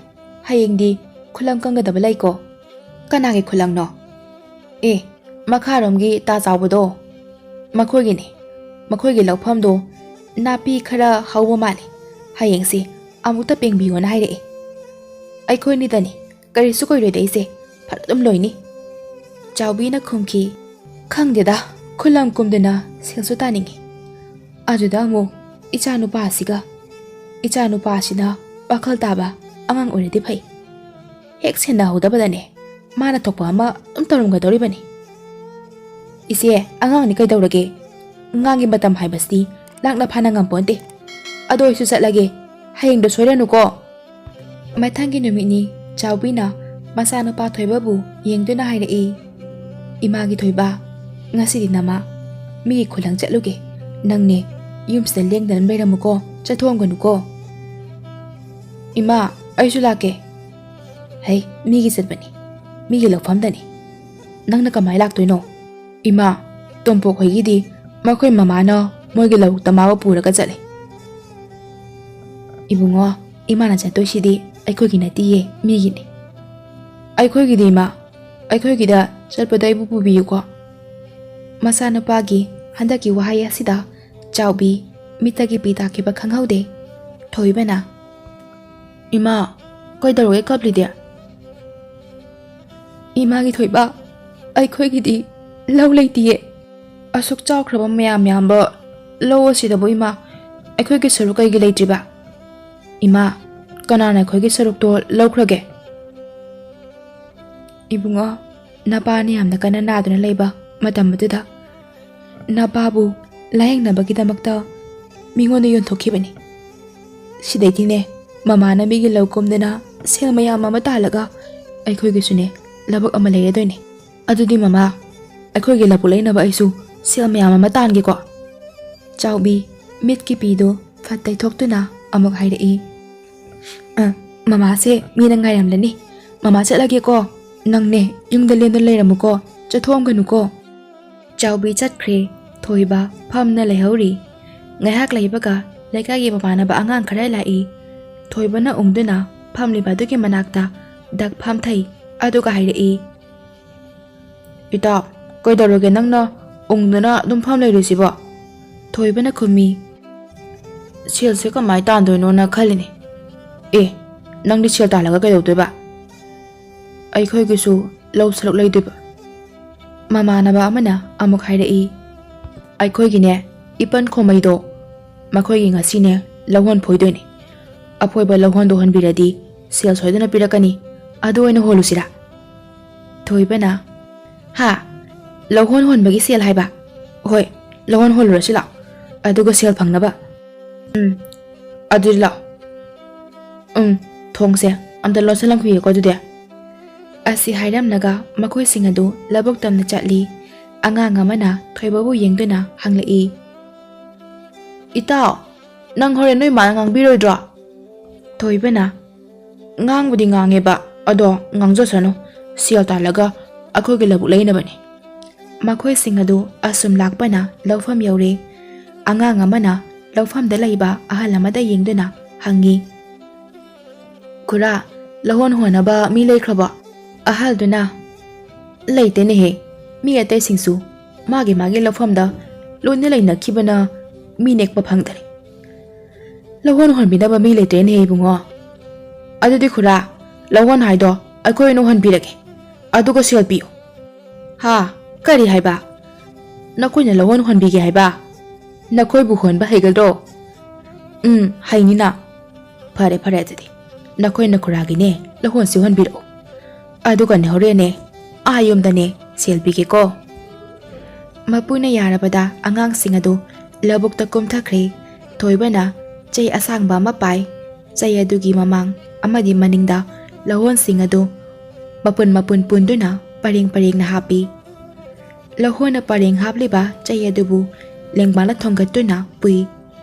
ꯍꯌꯦꯡꯗꯤ ꯈꯨꯂꯪ ꯀꯪꯒꯗꯕ ꯂꯩꯀꯣ ꯀꯅꯥꯒꯤ ꯈꯨꯂꯪꯅꯣ ꯃꯈꯥꯔꯣꯝꯒꯤ ꯇꯥ ꯆꯥꯎꯕꯗꯣ ꯃꯈꯣꯏꯒꯤꯅꯤ ꯃꯈꯣꯏꯒꯤ ꯂꯧꯐꯝꯗꯣ ꯅꯥꯄꯤ ꯈꯔ ꯍꯧꯕ ꯃꯥꯜꯂꯤ ꯍꯌꯦꯡꯁꯤ ꯑꯃꯨꯛꯇ ꯄꯦꯡꯕꯤꯌꯣꯅ ꯍꯥꯏꯔꯛꯏ ꯑꯩꯈꯣꯏꯅꯤꯗꯅꯤ ꯀꯔꯤꯁꯨ ꯀꯣꯏꯔꯣꯏꯗ ꯏꯆꯦ ꯐꯠ ꯑꯗꯨꯝ ꯂꯣꯏꯅꯤ ꯆꯥꯎꯕꯤꯅ ꯈꯨꯝꯈꯤ ꯈꯪꯗꯦꯗ ꯈꯨꯂꯪ ꯀꯨꯝꯗꯨꯅ ꯁꯦꯜꯁꯨ ꯇꯥꯅꯤꯡꯉꯤ ꯑꯗꯨꯗ ꯑꯃꯨꯛ ꯏꯆꯥꯅꯨꯄꯥꯁꯤꯅ ꯋꯥꯈꯜ ꯇꯥꯕ ꯑꯉꯥꯡ ꯑꯣꯏꯔꯗꯤ ꯐꯩ ꯍꯦꯛ ꯁꯦꯟꯅꯍꯧꯗꯕꯗꯅꯦ ꯃꯥꯅ ꯊꯣꯛꯄ ꯑꯃ ꯑꯗꯨꯝ ꯇꯧꯔꯝꯒꯗꯧꯔꯤꯕꯅꯤ ꯏꯆꯦ ꯑꯉꯥꯡꯅꯤ ꯀꯩꯗꯧꯔꯒꯦ ngangi matam haibasti lakna phana ngamponte adoi su chatlage hayeng do soiranu ko maithangi numini chawbina masana pa thoiba bu yengduna hairei imagi thoiba ngasi dinama mi khulang chatluge nangne yumsda lengdan beiramuko chathomganu ko ima aisu lake hey migi chatbani migi lokfamdani nangna kamai laktoino ima tompo khoigi di makhoi mamana moigi lok tamawa puraga chale ibungo imana chatoshidi aikhogi natiye migi ni aikhogi di ma aikhogi da chatpada ibu pubiyu ko masana pagi handaki wahai asida chawbi mitagi pita ke ba khanghaude thoibana ima koidaroge kapli de imagi thoiba aikhogi di lau leitiye asuk chawkhraba myam ba lowo sidabo ima aikhogi saru kai gi leitriba ima kanana khoigi saruk to lawkhrage ibungo napani amna kana naduna leiba matam maduda nababu layeng nabagi damakta mingonda yonthokibani sidaitine mamana migi lawkomdana sel mayam ama talaga aikhoigi sune labak ama leiredoine adudi mama aikhoigi lapu leinaba aisu sel mayam ama tange ko chawbi mitki pido fatai thoktuna amuk hairei mama se mina ngairamlani mama chatlage ko nangne yungda lenda leiramuko chathomganu ko chawbi chatkhre thoiba phamna lehauri ngaihak leibaga leikagi babanaba angang khara lai thoibana ungduna phamliba duki manakta dak pham thai aduga hairei ita koidaroge nangna ungduna dum pham leirisiba thoibana khumi selse kamai tandoino na khalini nangdi sel talaga kaidaudoiba aikhoigisu law saruk leidoiba mamanaba amana amuk hairei aikhoigine ipan khomaido makhoigi ngasine lawhon phoidoini aphoiba lawhon do hanbiradi sel soidana pirakani adu oina holusira thoibana ha lawhon honbagi sel haiba hoi lawhon holurasila aduga sel phangnaba adurila thongse amda losalam khuye ko dude asi hairam naga makhoi singadu labok tamna chatli angang amana thoibabu yengduna hanglei itaw nang hore noi ma ngang biroidro thoibana ngangbudi ngangeba ado ngangjo sano sial talaga akhoge labu leinabani makhoi singadu asum lakpana lawfam yaure angang amana lawfam da leiba ahalamada yengduna hangi kura lahon honaba mi leikraba ahal duna leite ne he mi ate singsu mage lawfam da loine leina kibana mi nekpa phangdari lahon hon bidaba mi leite ne he bungo adudi khura lahon haido akoi no hon birage adugo selpi ha kari haiba nakoina lahon hon bige haiba nakoi bu hon ba hegaldo hainina phare adudi nakoi na khuragine lahon si hon biro aduga ne horene ayomdane selbige ko mapuna yarabada angang singadu labukta kumthakre thoibana chei asangba mapai chei adugi mamang amadi maningda lahon singadu mapun punduna paring na happy lahona paring hapliba chei adubu lengbala thongatuna pui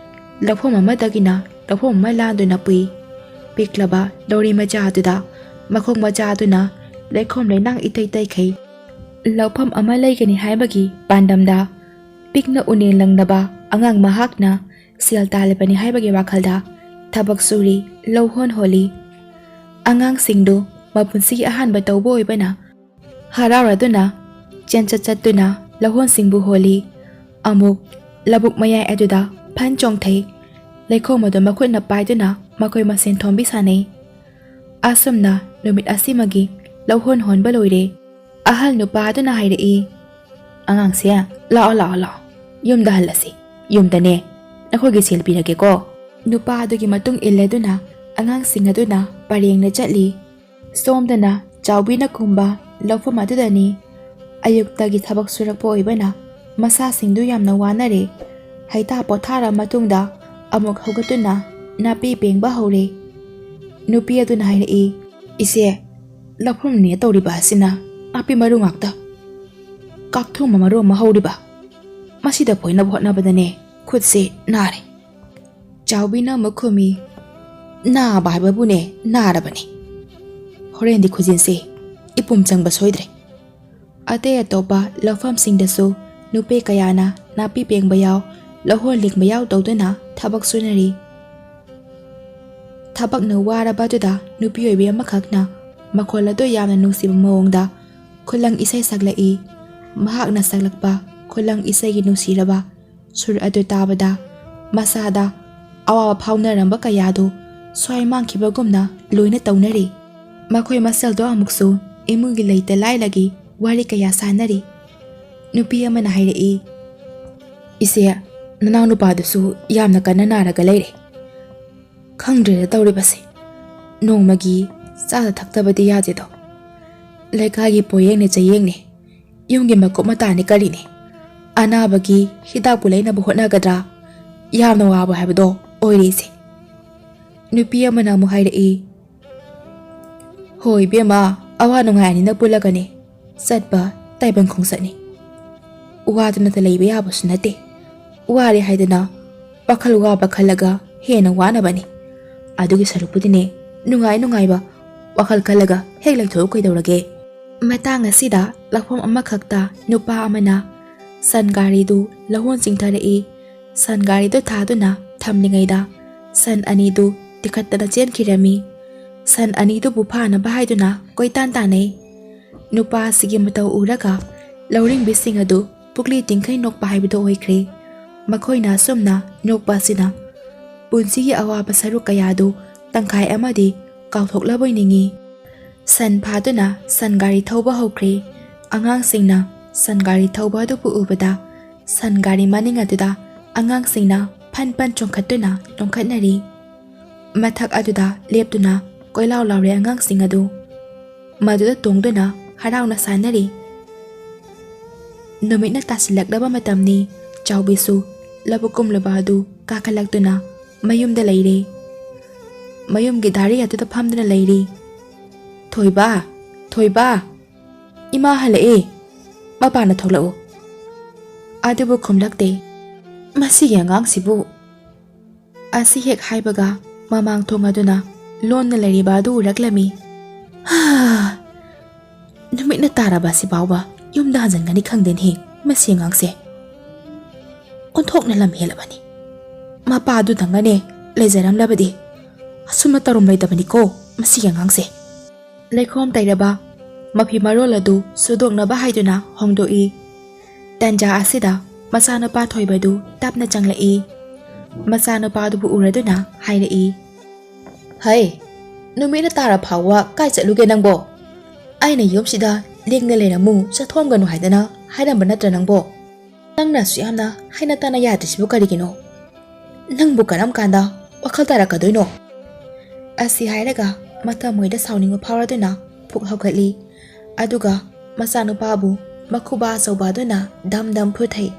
laphom amadagina laphom malanduna pui piklaba dori macha atuda makhong macha atuna lekhom leinang itei tai khai lawpham ama leigani haibagi pandamda pikna une langnaba angang mahakna sel talebani haibagi wakhalda thabak suri lawhon holi angang singdu mapunsi ahanba tawbo oibana hararaduna chencha chatuna lawhon singbu holi amuk labuk mayai aduda phanchong thei lekhom adu makhutna paiduna makoi masen thombi sanei asumna numit asimagi lawhon honba loire ahal nupa aduna hairei angang se la yumda halasi yumdane nakhogi selpi rage ko nupa adugi matung illeduna angang singaduna parengna chatli somdana chawbina khumba lawfam adudani ayuktagi thabak surakpo oibana ꯃꯁꯥꯁꯤꯡꯗꯨ ꯌꯥꯝꯅ ꯋꯥꯅꯔꯦ꯫ ꯍꯩꯇꯥ ꯄꯣꯊꯥꯔ ꯃꯇꯨꯡꯗ ꯑꯃꯨꯛ ꯍꯧꯒꯠꯇꯨꯅ ꯅꯥꯄꯤ ꯄꯦꯡꯕ ꯍꯧꯔꯦ꯫ ꯅꯨꯄꯤ ꯑꯗꯨꯅ ꯍꯥꯏꯔꯛꯏ, "ꯏꯆꯦ, ꯂꯧꯐꯝꯅꯦ ꯇꯧꯔꯤꯕ ꯑꯁꯤꯅ ꯅꯥꯄꯤ ꯃꯔꯨ ꯉꯥꯛꯇ, ꯀꯥꯛꯊꯨꯝꯕ ꯃꯔꯨ ꯑꯃ ꯍꯧꯔꯤꯕ, ꯃꯁꯤꯗ ꯐꯣꯏꯅꯕ ꯍꯣꯠꯅꯕꯗꯅꯦ ꯈꯨꯠꯁꯦ ꯅꯥꯔꯦ." ꯆꯥꯎꯕꯤꯅ ꯑꯃꯨꯛ ꯈꯨꯝꯃꯤ, "ꯅꯥꯕ ꯍꯥꯏꯕꯕꯨꯅꯦ ꯅꯥꯔꯕꯅꯤ, ꯍꯣꯔꯦꯟꯗꯤ ꯈꯨꯖꯤꯟꯁꯦ ꯏꯄꯨꯝ ꯆꯪꯕ ꯁꯣꯏꯗ꯭ꯔꯦ." ꯑꯇꯩ ꯑꯇꯣꯞꯄ ꯂꯧꯐꯝꯁꯤꯡꯗꯁꯨ ꯅꯨꯄꯤ ꯀꯌꯥꯅ ꯅꯥꯄꯤ ꯄꯦꯡꯕ ꯌꯥꯎ, ꯂꯧꯍꯣꯟ ꯂꯤꯡꯕ ꯌꯥꯎ ꯇꯧꯗꯨꯅ ꯊꯕꯛ ꯁꯨꯅꯔꯤ꯫ ꯊꯕꯛꯅ ꯋꯥꯔꯕ ꯑꯗꯨꯗ ꯅꯨꯄꯤ ꯑꯣꯏꯕꯤ ꯑꯃꯈꯛꯅ ꯃꯈꯣꯜ ꯑꯗꯨ ꯌꯥꯝꯅ ꯅꯨꯡꯁꯤꯕ ꯃꯑꯣꯡꯗ ꯈꯨꯂꯪ ꯏꯁꯩ ꯁꯛꯂꯛꯏ꯫ ꯃꯍꯥꯛꯅ ꯁꯛꯂꯛꯄ ꯈꯨꯂꯪ ꯏꯁꯩꯒꯤ ꯅꯨꯡꯁꯤꯔꯕ ꯁꯨꯔ ꯑꯗꯨ ꯇꯥꯕꯗ ꯃꯁꯥꯗ ꯑꯋꯥꯕ ꯐꯥꯎꯅꯔꯝꯕ ꯀꯌꯥꯗꯨ ꯁ꯭ꯋꯥꯏ ꯃꯥꯡꯈꯤꯕꯒꯨꯝꯅ ꯂꯣꯏꯅ ꯇꯧꯅꯔꯤ꯫ ꯃꯈꯣꯏ ꯃꯁꯦꯜꯗꯣ ꯑꯃꯨꯛꯁꯨ ꯏꯃꯨꯡꯒꯤ ꯂꯩꯇ ꯂꯥꯏꯂꯒꯤ ꯋꯥꯔꯤ ꯀꯌꯥ ꯁꯥꯟꯅꯔꯤ꯫ ꯅꯨꯄꯤ ꯑꯃꯅ ꯍꯥꯏꯔꯛꯏ, "ꯏꯆꯦ, ꯅꯅꯥꯎ ꯅꯨꯄꯥꯗꯨꯁꯨ ꯌꯥꯝꯅ ꯀꯟꯅ ꯅꯥꯔꯒ ꯂꯩꯔꯦ꯫ ꯈꯪꯗ꯭ꯔꯦꯗ ꯇꯧꯔꯤꯕꯁꯦ, ꯅꯣꯡꯃꯒꯤ ꯆꯥꯗ ꯊꯛꯇꯕꯗꯤ ꯌꯥꯗꯦꯗꯣ꯫ ꯂꯩꯀꯥꯏꯒꯤ ꯄꯣꯌꯦꯡꯅꯦ ꯆꯌꯦꯡꯅꯦ, ꯌꯨꯝꯒꯤ ꯃꯀꯨꯞ ꯃꯇꯥꯅꯦ ꯀꯔꯤꯅꯦ, ꯑꯅꯥꯕꯒꯤ ꯍꯤꯗꯥꯛꯄꯨ ꯂꯩꯅꯕ ꯍꯣꯠꯅꯒꯗ꯭ꯔꯥ, ꯌꯥꯝꯅ ꯋꯥꯕ ꯍꯥꯏꯕꯗꯣ ꯑꯣꯏꯔꯦ ꯏꯆꯦ." ꯅꯨꯄꯤ ꯑꯃꯅ ꯑꯃꯨꯛ ꯍꯥꯏꯔꯛꯏ, "ꯍꯣꯏ ꯏꯕꯦꯝꯃ, ꯑꯋꯥ ꯅꯨꯡꯉꯥꯏ ꯑꯅꯤꯅ ꯄꯨꯜꯂꯒꯅꯦ ꯆꯠꯄ ꯇꯥꯏꯕꯪ ꯈꯣꯡꯆꯠꯅꯤ꯫ ꯋꯥꯗꯅꯇ ꯂꯩꯕ ꯌꯥꯕꯁꯨ ꯅꯠꯇꯦ, ꯋꯥꯔꯦ ꯍꯥꯏꯗꯅ ꯋꯥꯈꯜ ꯋꯥꯕ ꯈꯜꯂꯒ ꯍꯦꯟꯅ ꯋꯥꯅꯕꯅꯤ꯫ ꯑꯗꯨꯒꯤ ꯁꯔꯨꯛꯄꯨꯗꯤꯅꯦ ꯅꯨꯡꯉꯥꯏ ꯅꯨꯡꯉꯥꯏꯕ ꯋꯥꯈꯜ ꯈꯜꯂꯒ ꯍꯦꯛ ꯂꯩꯊꯣꯛꯎ ꯀꯩꯗꯧꯔꯒꯦ." ꯃꯇꯥꯡ ꯑꯁꯤꯗ ꯂꯧꯐꯝ ꯑꯃꯈꯛꯇ ꯅꯨꯄꯥ ꯑꯃꯅ ꯁꯟ ꯒꯥꯔꯤꯗꯨ ꯂꯧꯍꯣꯟ ꯆꯤꯡꯊꯔꯛꯏ꯫ ꯁꯟ ꯒꯥꯔꯤꯗꯨ ꯊꯥꯗꯨꯅ ꯊꯝꯂꯤꯉꯩꯗ ꯁꯟ ꯑꯅꯤꯗꯨ ꯇꯤꯈꯠꯇꯅ ꯆꯦꯟꯈꯤꯔꯝꯃꯤ꯫ ꯁꯟ ꯑꯅꯤꯗꯨꯕꯨ ꯐꯥꯅꯕ ꯍꯥꯏꯗꯨꯅ ꯀꯣꯏꯇꯥꯟ ꯇꯥꯟꯅꯩ꯫ ꯅꯨꯄꯥ ꯑꯁꯤꯒꯤ ꯃꯇꯧ ꯎꯔꯒ ꯂꯧꯔꯤꯡꯕꯤꯁꯤꯡ ꯑꯗꯨ ꯄꯨꯛꯂꯤ ꯇꯤꯡꯈꯩ ꯅꯣꯛꯄ ꯍꯥꯏꯕꯗꯨ ꯑꯣꯏꯈ꯭ꯔꯦ꯫ ꯃꯈꯣꯏꯅ ꯑꯁꯨꯝꯅ ꯅꯣꯛꯄ ꯑꯁꯤꯅ ꯄꯨꯟꯁꯤꯒꯤ ꯑꯋꯥꯕ ꯁꯔꯨꯛ ꯀꯌꯥꯗꯨ ꯇꯪꯈꯥꯏ ꯑꯃꯗꯤ ꯀꯥꯎꯊꯣꯛꯂꯕꯣꯏ ꯅꯤꯡꯏ꯫ ꯁꯟ ꯐꯥꯗꯨꯅ ꯁꯟ ꯒꯥꯔꯤ ꯊꯧꯕ ꯍꯧꯈ꯭ꯔꯦ꯫ ꯑꯉꯥꯡꯁꯤꯡꯅ ꯁꯟ ꯒꯥꯔꯤ ꯊꯧꯕ ꯑꯗꯨꯕꯨ ꯎꯕꯗ ꯁꯟ ꯒꯥꯔꯤ ꯃꯅꯤꯡ ꯑꯗꯨꯗ ꯑꯉꯥꯡꯁꯤꯡꯅ ꯐꯟ ꯐꯟ ꯆꯣꯡꯈꯠꯇꯨꯅ ꯇꯣꯡꯈꯠꯅꯔꯤ꯫ ꯃꯊꯛ ꯑꯗꯨꯗ ꯂꯦꯞꯇꯨꯅ ꯀꯣꯏꯂꯥꯎ ꯂꯥꯎꯔꯦ ꯑꯉꯥꯡꯁꯤꯡ ꯑꯗꯨ, ꯃꯗꯨꯗ ꯇꯣꯡꯗꯨꯅ ꯍꯔꯥꯎꯅ ꯁꯥꯟꯅꯔꯤ꯫ ꯅꯨꯃꯤꯠꯅ ꯇꯥꯁꯤꯜꯂꯛꯂꯕ ꯃꯇꯝꯅꯤ꯫ ꯆꯥꯎꯕꯤꯁꯨ ꯂꯧꯕꯨꯛ ꯀꯨꯝꯂꯕ ꯑꯗꯨ ꯀꯥꯈꯠꯂꯛꯇꯨꯅ ꯃꯌꯨꯝꯗ ꯂꯩꯔꯦ꯫ ꯃꯌꯨꯝꯒꯤ ꯙꯥꯔꯤ ꯑꯗꯨꯗ ꯐꯝꯗꯨꯅ ꯂꯩꯔꯤ꯫ "ꯊꯣꯏꯕ, ꯊꯣꯏꯕ, ꯏꯃꯥ ꯍꯜꯂꯛꯑꯦ, ꯃꯄꯥꯟꯗ ꯊꯣꯛꯂꯛꯎ." ꯑꯗꯨꯕꯨ ꯈꯨꯝꯂꯛꯇꯦ꯫ "ꯃꯁꯤꯒꯤ ꯑꯉꯥꯡꯁꯤꯕꯨ..." ꯑꯁꯤ ꯍꯦꯛ ꯍꯥꯏꯕꯒ ꯃꯃꯥꯡ ꯊꯣꯡ ꯑꯗꯨꯅ ꯂꯣꯟꯅ ꯂꯩꯔꯤꯕ ꯑꯗꯨ ꯎꯔꯛꯂꯝꯃꯤ꯫ "ꯅꯨꯃꯤꯠꯅ ꯇꯥꯔꯕ ꯑꯁꯤ ꯐꯥꯎꯕ ꯌꯨꯝꯗ ꯍꯟꯖꯤꯟꯒꯅꯤ ꯈꯪꯗꯦꯅꯦ ꯃꯁꯤ ꯑꯉꯥꯡꯁꯦ, ꯑꯣꯟꯊꯣꯛꯅ ꯂꯝ ꯍꯦꯜꯂꯕꯅꯤ꯫ ꯃꯄꯥꯗꯨꯗꯪꯒꯅꯦ ꯂꯩꯖꯔꯝꯂꯕꯗꯤ ꯑꯁꯨꯝꯅ ꯇꯧꯔꯝꯂꯣꯏꯗꯕꯅꯤꯀꯣ ꯃꯁꯤꯒꯤ ꯑꯉꯥꯡꯁꯦ." ꯂꯩꯈꯣꯝ ꯇꯩꯔꯕ ꯃꯐꯤ ꯃꯔꯣꯜ ꯑꯗꯨ ꯁꯨꯗꯣꯛꯅꯕ ꯍꯥꯏꯗꯨꯅ ꯍꯣꯡꯗꯣꯛꯏ꯫ ꯇꯟꯖꯥ ꯑꯁꯤꯗ ꯃꯆꯥꯅꯨꯄꯥ ꯊꯣꯏꯕꯗꯨ ꯇꯞꯅ ꯆꯪꯂꯛꯏ꯫ ꯃꯆꯥꯅꯨꯄꯥꯗꯨꯕꯨ ꯎꯔꯗꯨꯅ ꯍꯥꯏꯔꯛꯏ, "ꯍꯩ, ꯅꯨꯃꯤꯠꯅ ꯇꯥꯔ ꯐꯥꯎꯕ ꯀꯥꯏ ꯆꯠꯂꯨꯒꯦ ꯅꯪꯕꯣ? ꯑꯩꯅ ꯌꯨꯝꯁꯤꯗ ꯂꯦꯡꯗ ꯂꯩꯔꯝꯃꯨ ꯆꯠꯊꯣꯛꯑꯝꯒꯅꯨ ꯍꯥꯏꯗꯅ ꯍꯥꯏꯔꯝꯕ ꯅꯠꯇ꯭ꯔ ꯅꯪꯕꯣ? ꯅꯪꯅꯁꯨ ꯌꯥꯝꯅ ꯍꯩꯅ ꯇꯥꯅ ꯌꯥꯗ꯭ꯔꯤꯁꯤꯕꯨ ꯀꯔꯤꯒꯤꯅꯣ? ꯅꯪꯕꯨ ꯀꯔꯝ ꯀꯥꯟꯗ ꯋꯥꯈꯜ ꯇꯥꯔꯛꯀꯗꯣꯏꯅꯣ?" ꯑꯁꯤ ꯍꯥꯏꯔꯒ ꯃꯊꯃꯣꯏꯗ ꯁꯥꯎꯅꯤꯡꯕ ꯐꯥꯎꯔꯗꯨꯅ ꯄꯨꯛ ꯍꯧꯒꯠꯂꯤ꯫ ꯑꯗꯨꯒ ꯃꯆꯥꯅꯨꯄꯥꯕꯨ ꯃꯈꯨꯕꯥ ꯑꯆꯧꯕ ꯑꯗꯨꯅ ꯗꯝ ꯗꯝ ꯐꯨꯊꯩ꯫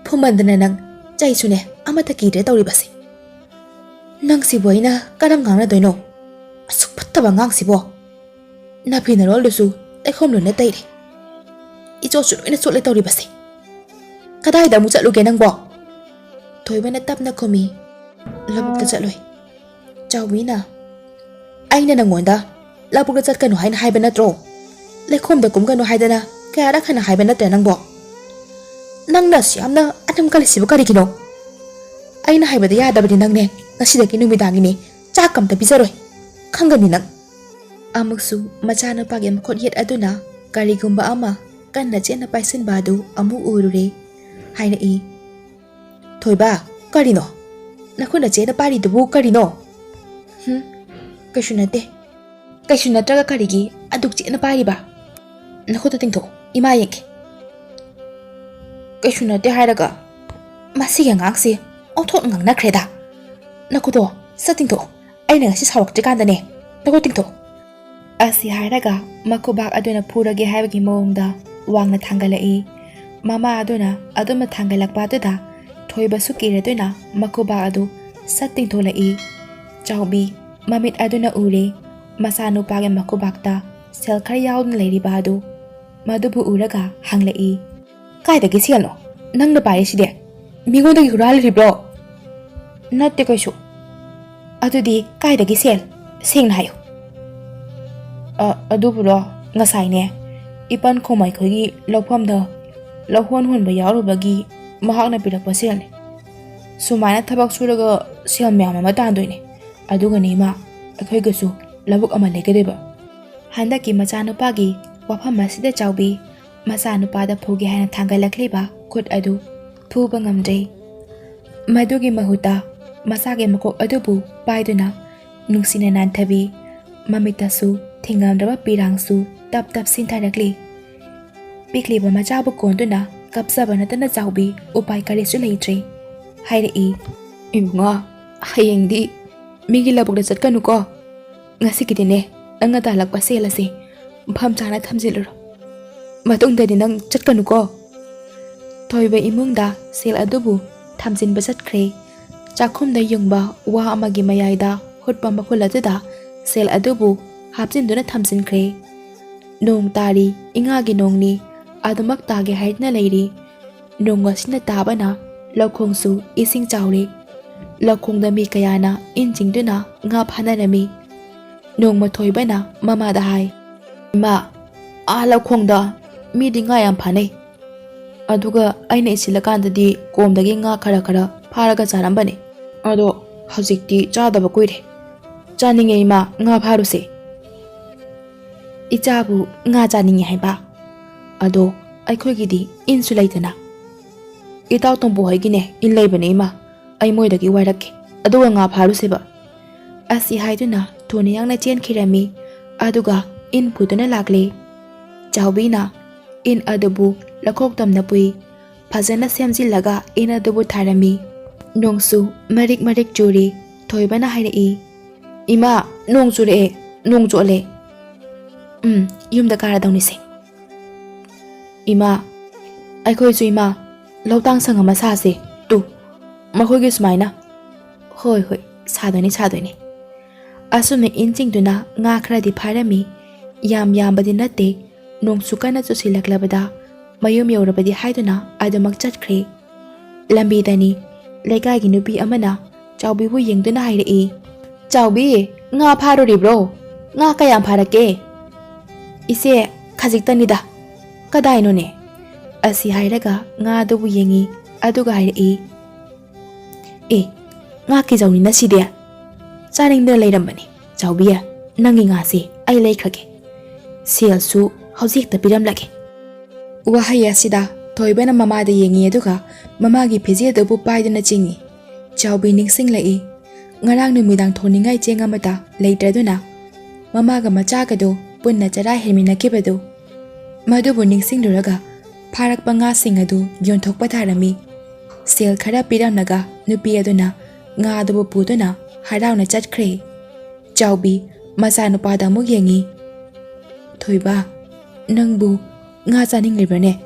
"ꯐꯨꯃꯟꯗꯅ ꯅꯪ ꯆꯩꯁꯨꯅꯦ ꯑꯃꯠꯇ ꯀꯤꯗ꯭ꯔꯦ ꯇꯧꯔꯤꯕꯁꯦ꯫ ꯅꯪꯁꯤꯕꯨ ꯑꯩꯅ ꯀꯔꯝ ꯉꯥꯡꯅꯗꯣꯏꯅꯣ? ꯑꯁꯨꯛ ꯐꯠꯇꯕ ꯑꯉꯥꯡꯁꯤꯕꯣ! ꯅꯐꯤ ꯅꯔꯣꯜꯗꯨꯁꯨ ꯂꯩꯈꯣꯝ ꯂꯣꯏꯅ ꯇꯩꯔꯦ, ꯏꯆꯣꯠꯁꯨ ꯂꯣꯏꯅ ꯆꯣꯠꯂꯦ ꯇꯧꯔꯤꯕꯁꯦ꯫ ꯀꯗꯥꯏꯗ ꯑꯃꯨꯛ ꯆꯠꯂꯨꯒꯦ ꯅꯪꯕꯣ?" ꯊꯣꯏꯕꯅ ꯇꯞꯅ ꯈꯨꯝꯃꯤ, "ꯂꯧꯕꯨꯛꯇ ꯆꯠꯂꯨꯏ." ꯆꯥꯎꯕꯤꯅ, "ꯑꯩꯅ ꯅꯪꯉꯣꯟꯗ ꯂꯧꯕꯨꯛꯇ ꯆꯠꯀꯅꯨ ꯍꯥꯏꯅ ꯍꯥꯏꯕ ꯅꯠꯇ꯭ꯔꯣ? ꯂꯩꯈꯣꯝꯗ ꯀꯨꯝꯒꯅꯨ ꯍꯥꯏꯗꯅ ꯀꯌꯥꯔꯛ ꯍꯟꯅ ꯍꯥꯏꯕ ꯅꯠꯇ꯭ꯔꯦ ꯅꯪꯕꯣ? ꯅꯪꯅꯁꯨ ꯌꯥꯝꯅ ꯑꯅꯝ ꯀꯜꯂꯤꯁꯤꯕꯨ ꯀꯔꯤꯒꯤꯅꯣ? ꯑꯩꯅ ꯍꯥꯏꯕꯗ ꯌꯥꯗꯕꯗꯤ ꯅꯪꯅꯦ ꯉꯁꯤꯗꯒꯤ ꯅꯨꯃꯤꯗꯥꯡꯒꯤꯅꯦ ꯆꯥꯛ ꯑꯝꯇ ꯄꯤꯖꯔꯣꯏ, ꯈꯪꯒꯅꯤ ꯅꯪ." ꯑꯃꯨꯛꯁꯨ ꯃꯆꯥꯅꯨꯄꯥꯒꯤ ꯃꯈꯨꯠ ꯌꯦꯠ ꯑꯗꯨꯅ ꯀꯔꯤꯒꯨꯝꯕ ꯑꯃ ꯀꯟꯅ ꯆꯦꯠꯅ ꯄꯥꯏꯁꯤꯟꯕ ꯑꯗꯨ ꯑꯃꯨꯛ ꯎꯔꯨꯔꯦ꯫ ꯍꯥꯏꯔꯛꯏ, "ꯊꯣꯏꯕ, ꯀꯔꯤꯅꯣ? ꯅꯈꯨꯠꯅ ꯆꯦꯠꯅ ꯄꯥꯏꯔꯤꯗꯨꯕꯨ ꯀꯔꯤꯅꯣ?" "ꯀꯩꯁꯨ ꯅꯠꯇꯦ." "ꯀꯩꯁꯨ ꯅꯠꯇ꯭ꯔꯒ ꯀꯔꯤꯒꯤ ꯑꯗꯨꯛ ꯆꯦꯠꯅ ꯄꯥꯏꯔꯤꯕ? ꯅꯈꯨꯠꯇꯣ ꯇꯤꯡꯊꯣꯛꯑꯣ, ꯏꯃꯥ ꯌꯦꯡꯒꯦ." "ꯀꯩꯁꯨ ꯅꯠꯇꯦ ꯍꯥꯏꯔꯒ ꯃꯁꯤꯒꯤ ꯑꯉꯥꯡꯁꯦ ꯑꯣꯟꯊꯣꯛꯅ ꯉꯥꯡꯅꯈ꯭ꯔꯦꯗ꯫ ꯅꯈꯨꯠꯇꯣ ꯁꯠ ꯇꯤꯡꯊꯣꯛꯑꯣ, ꯑꯩꯅ ꯉꯁꯤ ꯁꯥꯎꯔꯛꯇ꯭ꯔꯤꯀꯥꯟꯗꯅꯦ ꯅꯈꯨꯠ ꯇꯤꯡꯊꯣꯛꯑꯣ." ꯑꯁꯤ ꯍꯥꯏꯔꯒ ꯃꯈꯨꯕꯥꯛ ꯑꯗꯨꯅ ꯐꯨꯔꯒꯦ ꯍꯥꯏꯕꯒꯤ ꯃꯑꯣꯡꯗ ꯋꯥꯡꯅ ꯊꯥꯡꯒꯠꯂꯛꯏ꯫ ꯃꯃꯥ ꯑꯗꯨꯅ ꯑꯗꯨꯝꯅ ꯊꯥꯡꯒꯠꯂꯛꯄꯗꯨꯗ ꯊꯣꯏꯕꯁꯨ ꯀꯤꯔꯗꯨꯅ ꯃꯈꯨꯕꯥꯛ ꯑꯗꯨ ꯁꯠ ꯇꯤꯡꯊꯣꯂꯛꯏ꯫ ꯆꯥꯎꯕꯤ ꯃꯃꯤꯠ ꯑꯗꯨꯅ ꯎꯔꯦ ꯃꯆꯥꯅꯨꯄꯥꯒꯤ ꯃꯈꯨꯕꯥꯛꯇ ꯁꯦꯜ ꯈꯔ ꯌꯥꯎꯗꯨꯅ ꯂꯩꯔꯤꯕ ꯑꯗꯨ꯫ ꯃꯗꯨꯕꯨ ꯎꯔꯒ ꯍꯪꯂꯛꯏ, ꯀꯥꯏꯗꯒꯤ ꯁꯦꯜꯅꯣ ꯅꯪꯅ ꯄꯥꯏꯔꯤꯁꯤꯗꯤ? ꯃꯤꯉꯣꯟꯗꯒꯤ ꯍꯨꯔꯥꯜꯂꯤꯕ꯭ꯔꯣ? ꯅꯠꯇꯦ ꯀꯩꯁꯨ꯫ ꯑꯗꯨꯗꯤ ꯀꯥꯏꯗꯒꯤ ꯁꯦꯜ? ꯁꯦꯡꯅ ꯍꯥꯏꯌꯨ꯫ ꯑꯗꯨꯕꯨꯔꯣ ꯉꯁꯥꯏꯅꯦ ꯏꯄꯟ ꯈꯣꯡꯃꯩꯈꯣꯏꯒꯤ ꯂꯧꯐꯝꯗ ꯂꯧꯍꯣꯟ ꯍꯣꯟꯕ ꯌꯥꯎꯔꯨꯕꯒꯤ ꯃꯍꯥꯛꯅ ꯄꯤꯔꯛꯄ ꯁꯦꯜꯅꯤ꯫ ꯁꯨꯃꯥꯏꯅ ꯊꯕꯛ ꯁꯨꯔꯒ ꯁꯦꯜ ꯃꯌꯥꯝ ꯑꯃ ꯇꯥꯟꯗꯣꯏꯅꯦ꯫ ꯑꯗꯨꯒꯅꯦ ꯏꯃꯥ ꯑꯩꯈꯣꯏꯒꯁꯨ ꯂꯧꯕꯨꯛ ꯑꯃ ꯂꯩꯒꯗꯣꯏꯕ꯫ ꯍꯟꯗꯛꯀꯤ ꯃꯆꯥꯅꯨꯄꯥꯒꯤ ꯋꯥꯐꯝ ꯑꯁꯤꯗ ꯆꯥꯎꯕꯤ ꯃꯆꯥꯅꯨꯄꯥꯗ ꯐꯨꯒꯦ ꯍꯥꯏꯅ ꯊꯥꯡꯒꯠꯂꯛꯂꯤꯕ ꯈꯨꯠ ꯑꯗꯨ ꯐꯨꯕ ꯉꯝꯗ꯭ꯔꯦ꯫ ꯃꯗꯨꯒꯤ ꯃꯍꯨꯠꯇ ꯃꯆꯥꯒꯤ ꯃꯀꯣꯛ ꯑꯗꯨꯕꯨ ꯄꯥꯏꯗꯨꯅ ꯅꯨꯡꯁꯤꯅ ꯅꯥꯟꯊꯕꯤ, ꯃꯃꯤꯠꯇꯁꯨ ꯊꯤꯡꯉꯝꯗ꯭ꯔꯕ ꯄꯤꯔꯥꯡꯁꯨ ꯇꯞ ꯇꯞ ꯁꯤꯟꯊꯔꯛꯂꯤ꯫ ꯄꯤꯛꯂꯤꯕ ꯃꯆꯥꯕꯨ ꯀꯣꯟꯗꯨꯅ ꯀꯞꯆꯕ ꯅꯠꯇꯅ ꯆꯥꯎꯕꯤ ꯎꯄꯥꯏ ꯀꯔꯤꯁꯨ ꯂꯩꯇ꯭ꯔꯦ꯫ ꯍꯥꯏꯔꯛꯏ, ꯏꯕꯨꯡꯉꯣ ꯍꯌꯦꯡꯗꯤ ꯃꯤꯒꯤ ꯂꯧꯕꯨꯛꯇ ꯆꯠꯀꯅꯨꯀꯣ꯫ ꯉꯁꯤꯒꯤꯗꯤꯅꯦ ꯅꯪꯅ ꯇꯥꯜꯂꯛꯄ ꯁꯦꯜ ꯑꯁꯤ ꯃꯐꯝ ꯆꯥꯅ ꯊꯝꯖꯤꯜꯂꯨꯔꯣ꯫ ꯃꯇꯨꯡꯗꯗꯤ ꯅꯪ ꯆꯠꯀꯅꯨꯀꯣ꯫ ꯊꯣꯏꯕ ꯏꯃꯨꯡꯗ ꯁꯦꯜ ꯑꯗꯨꯕꯨ ꯊꯝꯖꯤꯟꯕ ꯆꯠꯈ꯭ꯔꯦ꯫ ꯆꯥꯛꯈꯨꯝꯗ ꯌꯨꯡꯕ ꯋꯥ ꯑꯃꯒꯤ ꯃꯌꯥꯏꯗ ꯍꯨꯠꯄ ꯃꯈꯨꯜ ꯑꯗꯨꯗ ꯁꯦꯜ ꯑꯗꯨꯕꯨ ꯍꯥꯞꯆꯤꯟꯗꯨꯅ ꯊꯝꯖꯤꯟꯈ꯭ꯔꯦ꯫ ꯅꯣꯡ ꯇꯥꯔꯤ, ꯏꯉꯥꯒꯤ ꯅꯣꯡꯅꯤ, ꯑꯗꯨꯃꯛ ꯇꯥꯒꯦ ꯍꯥꯏꯗꯨꯅ ꯂꯩꯔꯤ꯫ ꯅꯣꯡ ꯑꯁꯤꯅ ꯇꯥꯕꯅ ꯂꯧꯈꯣꯡꯁꯨ ꯏꯁꯤꯡ ꯆꯥꯎꯔꯤ꯫ ꯂꯧꯈꯣꯡꯗ ꯃꯤ ꯀꯌꯥꯅ ꯏꯟ ꯆꯤꯡꯗꯨꯅ ꯉꯥ ꯐꯥꯅꯔꯝꯃꯤ꯫ ꯅꯣꯡꯃ ꯊꯣꯏꯕꯅ ꯃꯃꯥꯗ ꯍꯥꯏ, ꯏꯃꯥ ꯂꯧꯈꯣꯡꯗ ꯃꯤꯗꯤ ꯉꯥ ꯌꯥꯝ ꯐꯥꯅꯩ꯫ ꯑꯗꯨꯒ ꯑꯩꯅ ꯏꯁꯤꯜꯂꯀꯥꯟꯗꯗꯤ ꯀꯣꯝꯗꯒꯤ ꯉꯥ ꯈꯔ ꯈꯔ ꯐꯥꯔꯒ ꯆꯥꯔꯝꯕꯅꯦ꯫ ꯑꯗꯣ ꯍꯧꯖꯤꯛꯇꯤ ꯆꯥꯗꯕ ꯀꯨꯏꯔꯦ꯫ ꯆꯥꯅꯤꯡꯉꯦ ꯏꯃꯥ, ꯉꯥ ꯐꯥꯔꯨꯁꯦ꯫ ꯏꯆꯥꯕꯨ ꯉꯥ ꯆꯥꯅꯤꯡꯉꯦ ꯍꯥꯏꯕ? ꯑꯗꯣ ꯑꯩꯈꯣꯏꯒꯤꯗꯤ ꯏꯟꯁꯨ ꯂꯩꯇꯅ꯫ ꯏꯇꯥꯎ ꯇꯣꯝꯄꯨ ꯍꯣꯏꯒꯤꯅꯦ ꯏꯟ ꯂꯩꯕꯅꯦ ꯏꯃꯥ, ꯑꯩ ꯃꯣꯏꯗꯒꯤ ꯋꯥꯏꯔꯛꯀꯦ ꯑꯗꯨꯒ ꯉꯥ ꯐꯥꯔꯨꯁꯦꯕ꯫ ꯑꯁꯤ ꯍꯥꯏꯗꯨꯅ ꯊꯨꯅ ꯌꯥꯡꯅ ꯆꯦꯟꯈꯤꯔꯝꯃꯤ꯫ ꯑꯗꯨꯒ ꯏꯟ ꯄꯨꯗꯨꯅ ꯂꯥꯛꯂꯦ꯫ ꯆꯥꯎꯕꯤꯅ ꯏꯟ ꯑꯗꯨꯕꯨ ꯂꯧꯈꯣꯛ ꯇꯝꯅ ꯄꯨꯏ꯫ ꯐꯖꯅ ꯁꯦꯝꯖꯤꯜꯂꯒ ꯏꯟ ꯑꯗꯨꯕꯨ ꯊꯥꯔꯝꯃꯤ꯫ ꯅꯣꯡꯁꯨ ꯃꯔꯤꯛ ꯃꯔꯤꯛ ꯆꯨꯔꯤ꯫ ꯊꯣꯏꯕꯅ ꯍꯥꯏꯔꯛꯏ, ꯏꯃꯥ ꯅꯣꯡ ꯆꯨꯔꯛꯑꯦ, ꯅꯣꯡ ꯆꯣꯠꯂꯦ꯫ ꯌꯨꯝꯗ ꯀꯥꯔꯗꯧꯅꯤꯁꯦ꯫ ꯏꯃꯥ ꯑꯩꯈꯣꯏꯁꯨ ꯏꯃꯥ ꯂꯧꯇꯥꯡ ꯁꯪ ꯑꯃ ꯁꯥꯁꯦ ꯇꯨ ꯃꯈꯣꯏꯒꯤ ꯁꯨꯃꯥꯏꯅ꯫ ꯍꯣꯏ ꯍꯣꯏ ꯁꯥꯗꯣꯏꯅꯤ ꯁꯥꯗꯣꯏꯅꯤ꯫ ꯑꯁꯨꯝꯅ ꯏꯟ ꯆꯤꯡꯗꯨꯅ ꯉꯥ ꯈꯔꯗꯤ ꯐꯥꯔꯝꯃꯤ꯫ ꯌꯥꯝ ꯌꯥꯝꯕꯗꯤ ꯅꯠꯇꯦ꯫ ꯅꯣꯡꯁꯨ ꯀꯟꯅ ꯆꯨꯁꯤꯜꯂꯛꯂꯕꯗ ꯃꯌꯨꯝ ꯌꯧꯔꯕꯗꯤ ꯍꯥꯏꯗꯨꯅ ꯑꯗꯨꯃꯛ ꯆꯠꯈ꯭ꯔꯦ꯫ ꯂꯝꯕꯤꯗꯅꯤ ꯂꯩꯀꯥꯏꯒꯤ ꯅꯨꯄꯤ ꯑꯃꯅ ꯆꯥꯎꯕꯤꯕꯨ ꯌꯦꯡꯗꯨꯅ ꯍꯥꯏꯔꯛꯏ, ꯆꯥꯎꯕꯤ ꯉꯥ ꯐꯥꯔꯨꯔꯤꯕ꯭ꯔꯣ? ꯉꯥ ꯀꯌꯥꯝ ꯐꯥꯔꯛꯀꯦ? ꯏꯆꯦ ꯈꯖꯤꯛꯇꯅꯤꯗ꯫ ꯀꯗꯥꯏꯅꯣꯅꯦ? ꯑꯁꯤ ꯍꯥꯏꯔꯒ ꯉꯥ ꯑꯗꯨꯕꯨ ꯌꯦꯡꯉꯤ꯫ ꯑꯗꯨꯒ ꯍꯥꯏꯔꯛꯏ, ꯉꯥ ꯀꯤꯖꯧꯅꯤꯅ ꯁꯤꯗꯤ꯫ ꯆꯥꯅꯤꯡꯗꯅ ꯂꯩꯔꯝꯕꯅꯤ ꯆꯥꯎꯕꯤ, ꯅꯪꯒꯤ ꯉꯥꯁꯦ ꯑꯩ ꯂꯩꯈ꯭ꯔꯒꯦ꯫ ꯁꯦꯜꯁꯨ ꯍꯧꯖꯤꯛꯇ ꯄꯤꯔꯝꯂꯒꯦ꯫ ꯋꯥꯍꯩ ꯑꯁꯤꯗ ꯊꯣꯏꯕꯅ ꯃꯃꯥꯗ ꯌꯦꯡꯉꯤ ꯑꯗꯨꯒ ꯃꯃꯥꯒꯤ ꯐꯤꯖꯦ ꯑꯗꯨꯕꯨ ꯄꯥꯏꯗꯨꯅ ꯆꯤꯡꯉꯤ꯫ ꯆꯥꯎꯕꯤ ꯅꯤꯡꯁꯤꯡꯂꯛꯏ, ꯉꯔꯥꯡ ꯅꯨꯃꯤꯗꯥꯡ ꯊꯣꯡꯅꯤꯡꯉꯥꯏ ꯆꯦꯡ ꯑꯃꯠꯇ ꯂꯩꯇ꯭ꯔꯗꯨꯅ ꯃꯃꯥꯒ ꯃꯆꯥꯒꯗꯨ ꯄꯨꯟꯅ ꯆꯔꯥ ꯍꯦꯟꯃꯤꯟꯅꯈꯤꯕꯗꯨ꯫ ꯃꯗꯨꯕꯨ ꯅꯤꯡꯁꯤꯡꯂꯨꯔꯒ ꯐꯥꯔꯛꯄ ꯉꯥꯁꯤꯡ ꯑꯗꯨ ꯌꯣꯟꯊꯣꯛꯄ ꯇꯥꯔꯝꯃꯤ꯫ ꯁꯦꯜ ꯈꯔ ꯄꯤꯔꯝꯂꯒ ꯅꯨꯄꯤ ꯑꯗꯨꯅ ꯉꯥ ꯑꯗꯨꯕꯨ ꯄꯨꯗꯨꯅ ꯍꯔꯥꯎꯅ ꯆꯠꯈ꯭ꯔꯦ꯫ ꯆꯥꯎꯕꯤ ꯃꯆꯥꯅꯨꯄꯥꯗ ꯑꯃꯨꯛ ꯌꯦꯡꯉꯤ, ꯊꯣꯏꯕ ꯅꯪꯕꯨ ꯉꯥ ꯆꯥꯅꯤꯡꯂꯤꯕ꯭ꯔꯅꯦ?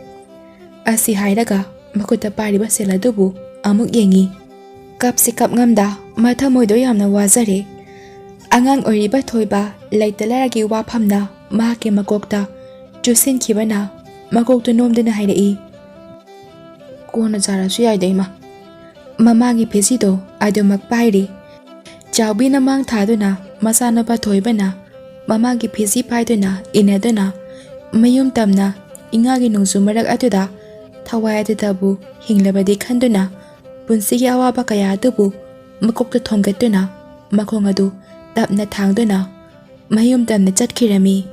ꯑꯁꯤ ꯍꯥꯏꯔꯒ ꯃꯈꯨꯠꯇ ꯄꯥꯏꯔꯤꯕ ꯁꯦꯜ ꯑꯗꯨꯕꯨ ꯑꯃꯨꯛ ꯌꯦꯡꯉꯤ꯫ ꯀꯞꯁꯤ ꯀꯞꯉꯝꯗ ꯃꯊꯃꯣꯏꯗꯣ ꯌꯥꯝꯅ ꯋꯥꯖꯔꯦ꯫ ꯑꯉꯥꯡ ꯑꯣꯏꯔꯤꯕ ꯊꯣꯏꯕ ꯂꯩꯇ ꯂꯥꯏꯔꯒꯤ ꯋꯥꯐꯝꯅ ꯃꯍꯥꯛꯀꯤ ꯃꯀꯣꯛꯇ ꯆꯨꯁꯤꯟꯈꯤꯕꯅ ꯃꯀꯣꯛꯇꯨ ꯅꯣꯝꯗꯨꯅ ꯍꯥꯏꯔꯛꯏ, ꯀꯣꯟꯅ ꯆꯥꯔꯁꯨ ꯌꯥꯏꯗ ꯏꯃꯥ꯫ ꯃꯃꯥꯒꯤ ꯐꯤꯖꯤꯗꯣ ꯑꯗꯨꯃꯛ ꯄꯥꯏꯔꯤ꯫ ꯆꯥꯎꯕꯤꯅ ꯃꯥꯡ ꯊꯥꯗꯨꯅ ꯃꯆꯥꯅꯨꯄꯥ ꯊꯣꯏꯕꯅ ꯃꯃꯥꯒꯤ ꯐꯤꯖꯤ ꯄꯥꯏꯗꯨꯅ ꯏꯟꯅꯗꯨꯅ ꯃꯌꯨꯝ ꯇꯝꯅ ꯏꯉꯥꯒꯤ ꯅꯣꯡꯖꯨ ꯃꯔꯛ ꯑꯗꯨꯗ ꯊꯋꯥꯏ ꯑꯗꯨꯗꯕꯨ ꯍꯤꯡꯂꯕꯗꯤ ꯈꯟꯗꯨꯅ ꯄꯨꯟꯁꯤꯒꯤ ꯑꯋꯥꯕ ꯀꯌꯥ ꯑꯗꯨꯕꯨ ꯃꯀꯣꯛꯇ ꯊꯣꯝꯒꯠꯇꯨꯅ ꯃꯈꯣꯡ ꯑꯗꯨ ꯇꯞꯅ ꯊꯥꯡꯗꯨꯅ ꯃꯌꯨꯝ ꯇꯝꯅ ꯆꯠꯈꯤꯔꯝꯃꯤ꯫